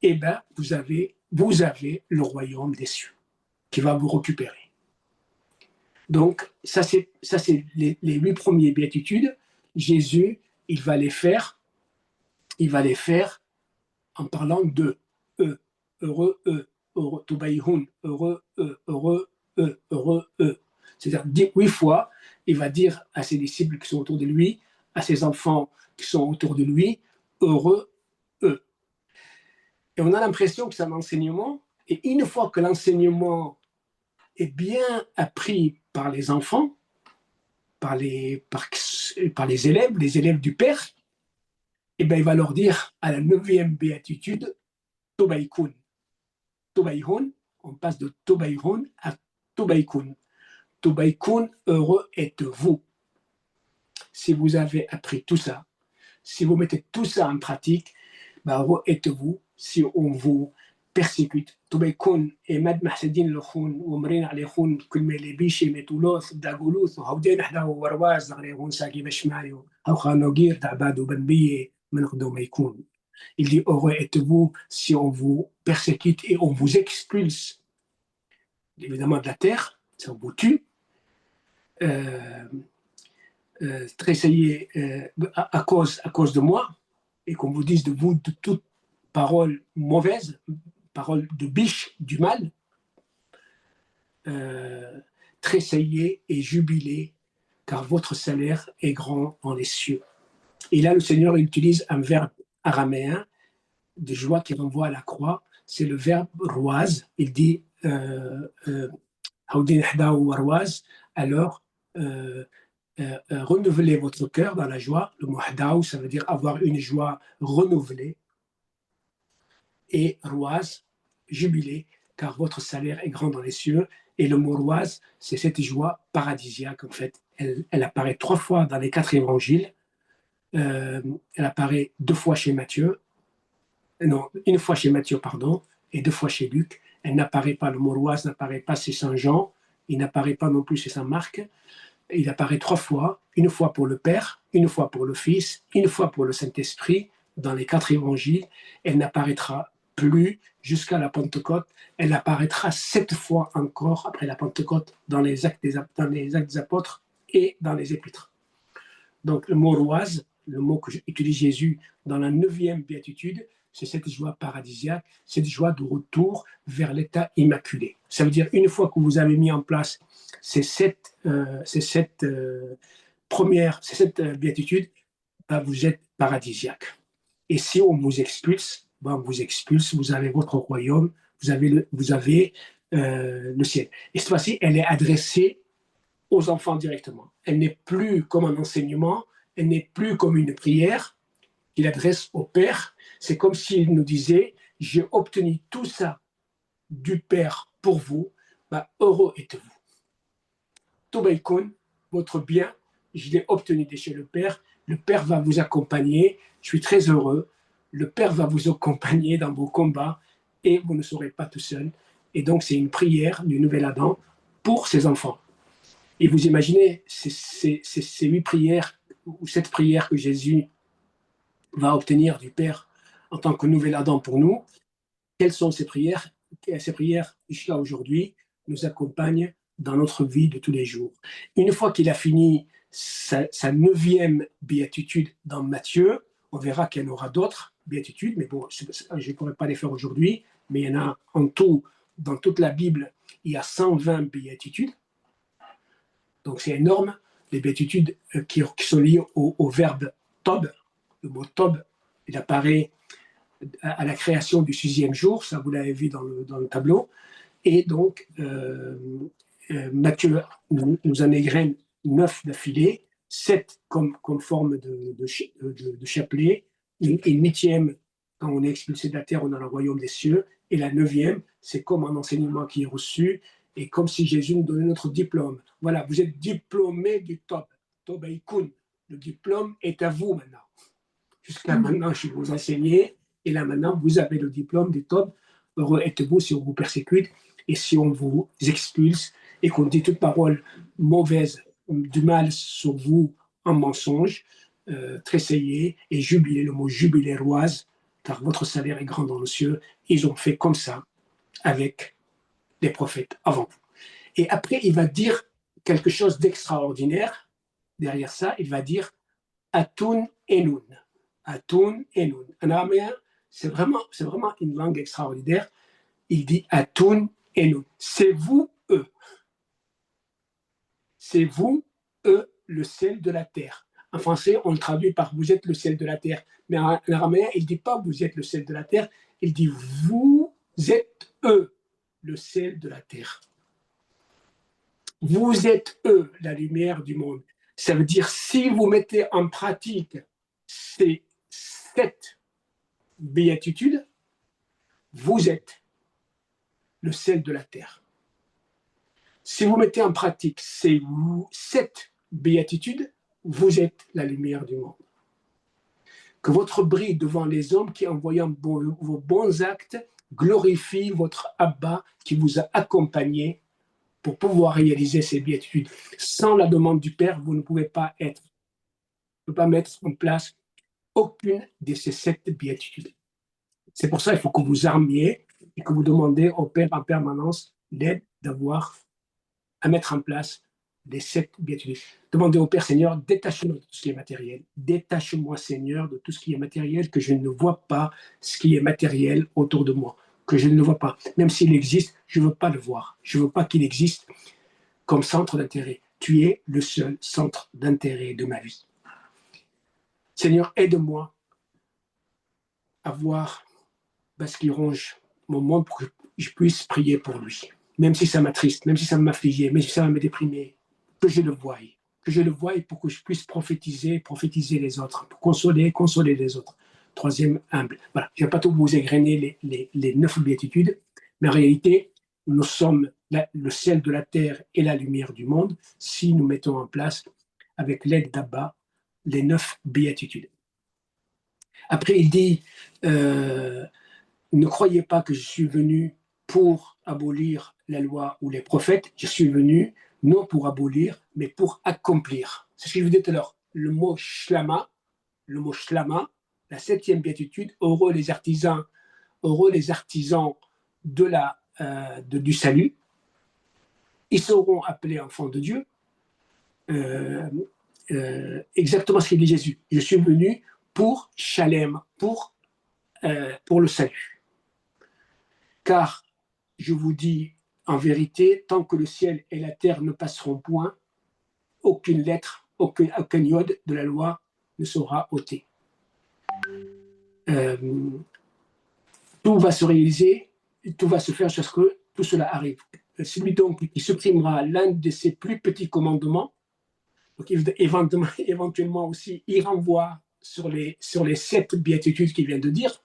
eh bien, vous avez le royaume des cieux qui va vous récupérer. Donc, ça c'est les 8 premières béatitudes. Jésus, il va les faire en parlant de eux, heureux, Tobaïhoun, heureux, heureux, heureux. C'est-à-dire 8 fois, il va dire à ses disciples qui sont autour de lui, à ses enfants qui sont autour de lui, heureux, eux. Et on a l'impression que c'est un enseignement, et une fois que l'enseignement est bien appris par les enfants, par les élèves du Père, et bien il va leur dire à la 9e béatitude, Tobaïkoun. Tobaïhoun, on passe de Tobaïhoun à Tobaïkoun. Tobaïkoun, heureux êtes-vous. Si vous avez appris tout ça, si vous mettez tout ça en pratique, ben heureux êtes-vous si on vous persécute. Tobaïkoun et Mad Mahsedin le Khoun, ou Mrina le Khoun, Kulmele Biche, Metoulos, Dagoulos, Haoudin Hda ou Warwaz, Dagrehoun Saki Beshmayo, Haukhanogir, Tabadou Banbiye, Menokdo Maïkoun. Il dit heureux êtes-vous si on vous persécute et on vous expulse, évidemment, de la terre, si on vous tue. Tressaillez à cause de moi, et qu'on vous dise de vous de toute parole mauvaise, parole de biche, du mal. Tressaillez et jubilez, car votre salaire est grand dans les cieux. Et là, le Seigneur utilise un verbe araméen de joie qui renvoie à la croix, c'est le verbe roise. Il dit alors renouvelez votre cœur dans la joie. Le mot hadaou, ça veut dire avoir une joie renouvelée. Et roise, jubilé, car votre salaire est grand dans les cieux. Et le mot roise, c'est cette joie paradisiaque, en fait. Elle apparaît 3 fois dans les 4 évangiles. Elle apparaît 2 fois chez Matthieu. Non, 1 fois chez Matthieu, pardon, et 2 fois chez Luc. Elle n'apparaît pas, le mot roise n'apparaît pas chez Saint Jean. Il n'apparaît pas non plus chez Saint Marc. Il apparaît 3 fois, 1 fois pour le Père, 1 fois pour le Fils, 1 fois pour le Saint-Esprit, dans les 4 évangiles. Elle n'apparaîtra plus jusqu'à la Pentecôte. Elle apparaîtra 7 fois encore après la Pentecôte dans les actes des apôtres et dans les épîtres. Donc le mot roise, le mot que utilise Jésus dans la 9e béatitude, c'est cette joie paradisiaque, cette joie de retour vers l'état immaculé. Ça veut dire, une fois que vous avez mis en place ces 7 béatitudes, ben vous êtes paradisiaque. Et si on vous expulse, ben on vous expulse, vous avez votre royaume, vous avez le ciel. Et cette fois-ci, elle est adressée aux enfants directement. Elle n'est plus comme un enseignement, elle n'est plus comme une prière qu'il adresse au Père. C'est comme s'il nous disait, j'ai obtenu tout ça du Père pour vous, bah, heureux êtes-vous. Tobaïkoun, votre bien, je l'ai obtenu de chez le Père va vous accompagner, je suis très heureux, le Père va vous accompagner dans vos combats et vous ne serez pas tout seul. Et donc c'est une prière du nouvel Adam pour ses enfants. Et vous imaginez ces 8 prières, ou cette prière que Jésus va obtenir du Père en tant que nouvel Adam pour nous. Quelles sont ces prières? Ces prières, jusqu'à aujourd'hui, nous accompagnent dans notre vie de tous les jours. Une fois qu'il a fini sa 9e béatitude dans Matthieu, on verra qu'il y en aura d'autres béatitudes, mais bon, je ne pourrais pas les faire aujourd'hui, mais il y en a en tout, dans toute la Bible, il y a 120 béatitudes. Donc c'est énorme, les béatitudes qui sont liées au verbe tob. Le mot tob, il apparaît à la création du 6e jour, ça vous l'avez vu dans le tableau. Et donc, Matthieu nous en égrène 9 d'affilée, 7 comme forme de chapelet, et 8e, quand on est expulsé de la terre, on est dans le royaume des cieux, et la 9e, c'est comme un enseignement qui est reçu, et comme si Jésus nous donnait notre diplôme. Voilà, vous êtes diplômé du Tob, Tobaïkoun. Le diplôme est à vous maintenant. Jusqu'à maintenant, je vous enseignais, et là maintenant, vous avez le diplôme du Tob. Heureux êtes-vous si on vous persécute et si on vous expulse et qu'on dit toute parole mauvaise, du mal sur vous en mensonge. Tressaillez et jubilez, le mot jubiléroise, car votre salaire est grand dans le cieux. Ils ont fait comme ça avec les prophètes avant vous. Et après, il va dire quelque chose d'extraordinaire. Derrière ça, il va dire Atun Enun. Atun Enun. En araméen, c'est vraiment une langue extraordinaire. Il dit Atun Enun. C'est vous, eux. C'est vous, eux, le sel de la terre. En français, on le traduit par vous êtes le sel de la terre. Mais en araméen, il ne dit pas vous êtes le sel de la terre. Il dit vous êtes eux, le sel de la terre. Vous êtes eux, la lumière du monde. Ça veut dire si vous mettez en pratique ces 7 béatitudes, vous êtes le sel de la terre. Si vous mettez en pratique ces 7 béatitudes, vous êtes la lumière du monde. Que votre brille devant les hommes qui, en voyant vos bons actes, glorifie votre Abba qui vous a accompagné pour pouvoir réaliser ces béatitudes. Sans la demande du Père, vous ne pouvez pas mettre en place aucune de ces 7 béatitudes. C'est pour ça qu'il faut que vous armiez et que vous demandez au Père en permanence l'aide à mettre en place les 7 béatitudes. Demandez au Père, Seigneur, détache-moi de tout ce qui est matériel. Détache-moi, Seigneur, de tout ce qui est matériel, que je ne vois pas ce qui est matériel autour de moi, que je ne le vois pas. Même s'il existe, je ne veux pas le voir. Je ne veux pas qu'il existe comme centre d'intérêt. Tu es le seul centre d'intérêt de ma vie. Seigneur, aide-moi à voir ce qui ronge mon monde pour que je puisse prier pour lui. Même si ça m'attriste, même si ça m'afflige, même si ça me déprimer, que je le voie pour que je puisse prophétiser les autres, pour consoler les autres. 3e, humble. Voilà, je ne vais pas tout vous égrener les 9 béatitudes, mais en réalité, nous sommes le sel de la terre et la lumière du monde si nous mettons en place, avec l'aide d'Abba, les 9 béatitudes. Après, il dit, ne croyez pas que je suis venu pour abolir la loi ou les prophètes. Je suis venu non pour abolir, mais pour accomplir. C'est ce que je vous disais tout à l'heure. Le mot shlama, la 7e béatitude, heureux les artisans du salut. Ils seront appelés enfants de Dieu. Exactement ce qu'il dit Jésus. Je suis venu pour Shalem, pour le salut. Car, je vous dis en vérité, tant que le ciel et la terre ne passeront point, aucune lettre, aucun iode de la loi ne sera ôté. Tout va se réaliser, tout va se faire jusqu'à ce que tout cela arrive. Celui donc qui supprimera l'un de ses plus petits commandements, donc éventuellement aussi, il renvoie sur les 7 béatitudes qu'il vient de dire.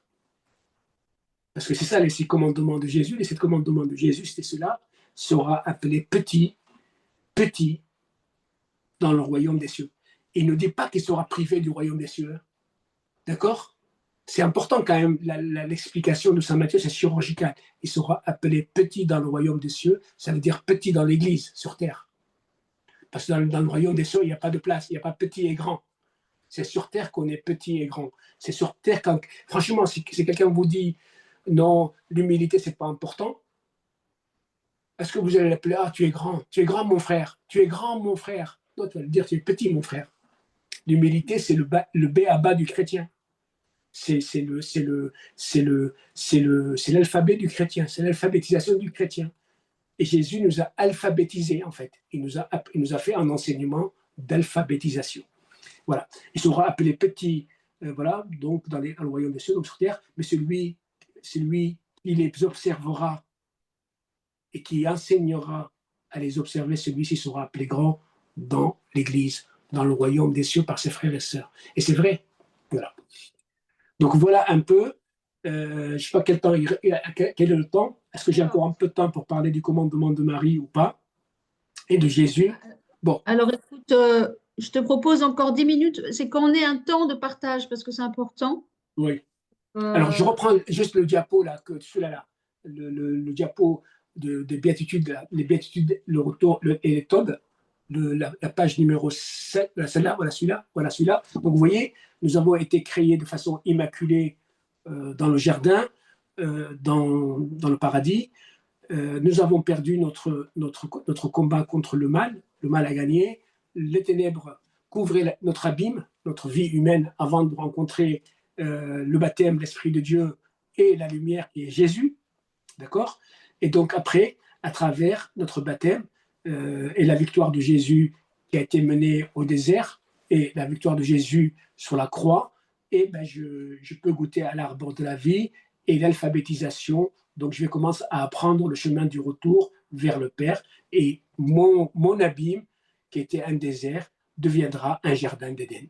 Parce que c'est ça les 6 commandements de Jésus. Les 7 commandements de Jésus, c'est cela, sera appelé petit dans le royaume des cieux. Il ne dit pas qu'il sera privé du royaume des cieux. D'accord? C'est important quand même, l'explication de Saint Matthieu, c'est chirurgical. Il sera appelé petit dans le royaume des cieux, ça veut dire petit dans l'église, sur terre. Parce que dans le royaume des cieux, il n'y a pas de place, il n'y a pas petit et grand. C'est sur terre qu'on est petit et grand. C'est sur terre quand... Franchement, si quelqu'un vous dit non, l'humilité, c'est pas important, est-ce que vous allez l'appeler, ah, tu es grand mon frère, tu es grand mon frère. Non, tu vas lui dire, tu es petit mon frère. L'humilité, c'est le B à bas du chrétien. C'est l'alphabet du chrétien, c'est l'alphabétisation du chrétien. Et Jésus nous a alphabétisés, en fait. Il nous a fait un enseignement d'alphabétisation. Voilà. Il sera appelé petit, voilà, donc dans le royaume des cieux, donc sur terre, mais celui qui les observera et qui enseignera à les observer, celui-ci sera appelé grand dans l'Église, dans le royaume des cieux par ses frères et sœurs. Et c'est vrai. Voilà. Donc voilà un peu. Je ne sais pas quel est le temps. Est-ce que j'ai encore un peu de temps pour parler du commandement de Marie ou pas? Et de Jésus? Bon. Alors écoute, je te propose encore 10 minutes. C'est qu'on ait un temps de partage parce que c'est important. Oui. Alors, je reprends juste le diapo, là, celui-là, le diapo des béatitudes, les béatitudes, le retour et les todes, la page numéro 7, celle-là, voilà celui-là. Donc, vous voyez, nous avons été créés de façon immaculée dans le jardin, dans le paradis. Nous avons perdu notre combat contre le mal a gagné. Les ténèbres couvraient notre abîme, notre vie humaine avant de rencontrer le baptême, l'Esprit de Dieu et la lumière qui est Jésus, d'accord? Et donc après, à travers notre baptême et la victoire de Jésus qui a été menée au désert et la victoire de Jésus sur la croix, et ben je peux goûter à l'arbre de la vie et l'alphabétisation. Donc je vais commencer à apprendre le chemin du retour vers le Père et mon abîme, qui était un désert, deviendra un jardin d'Éden.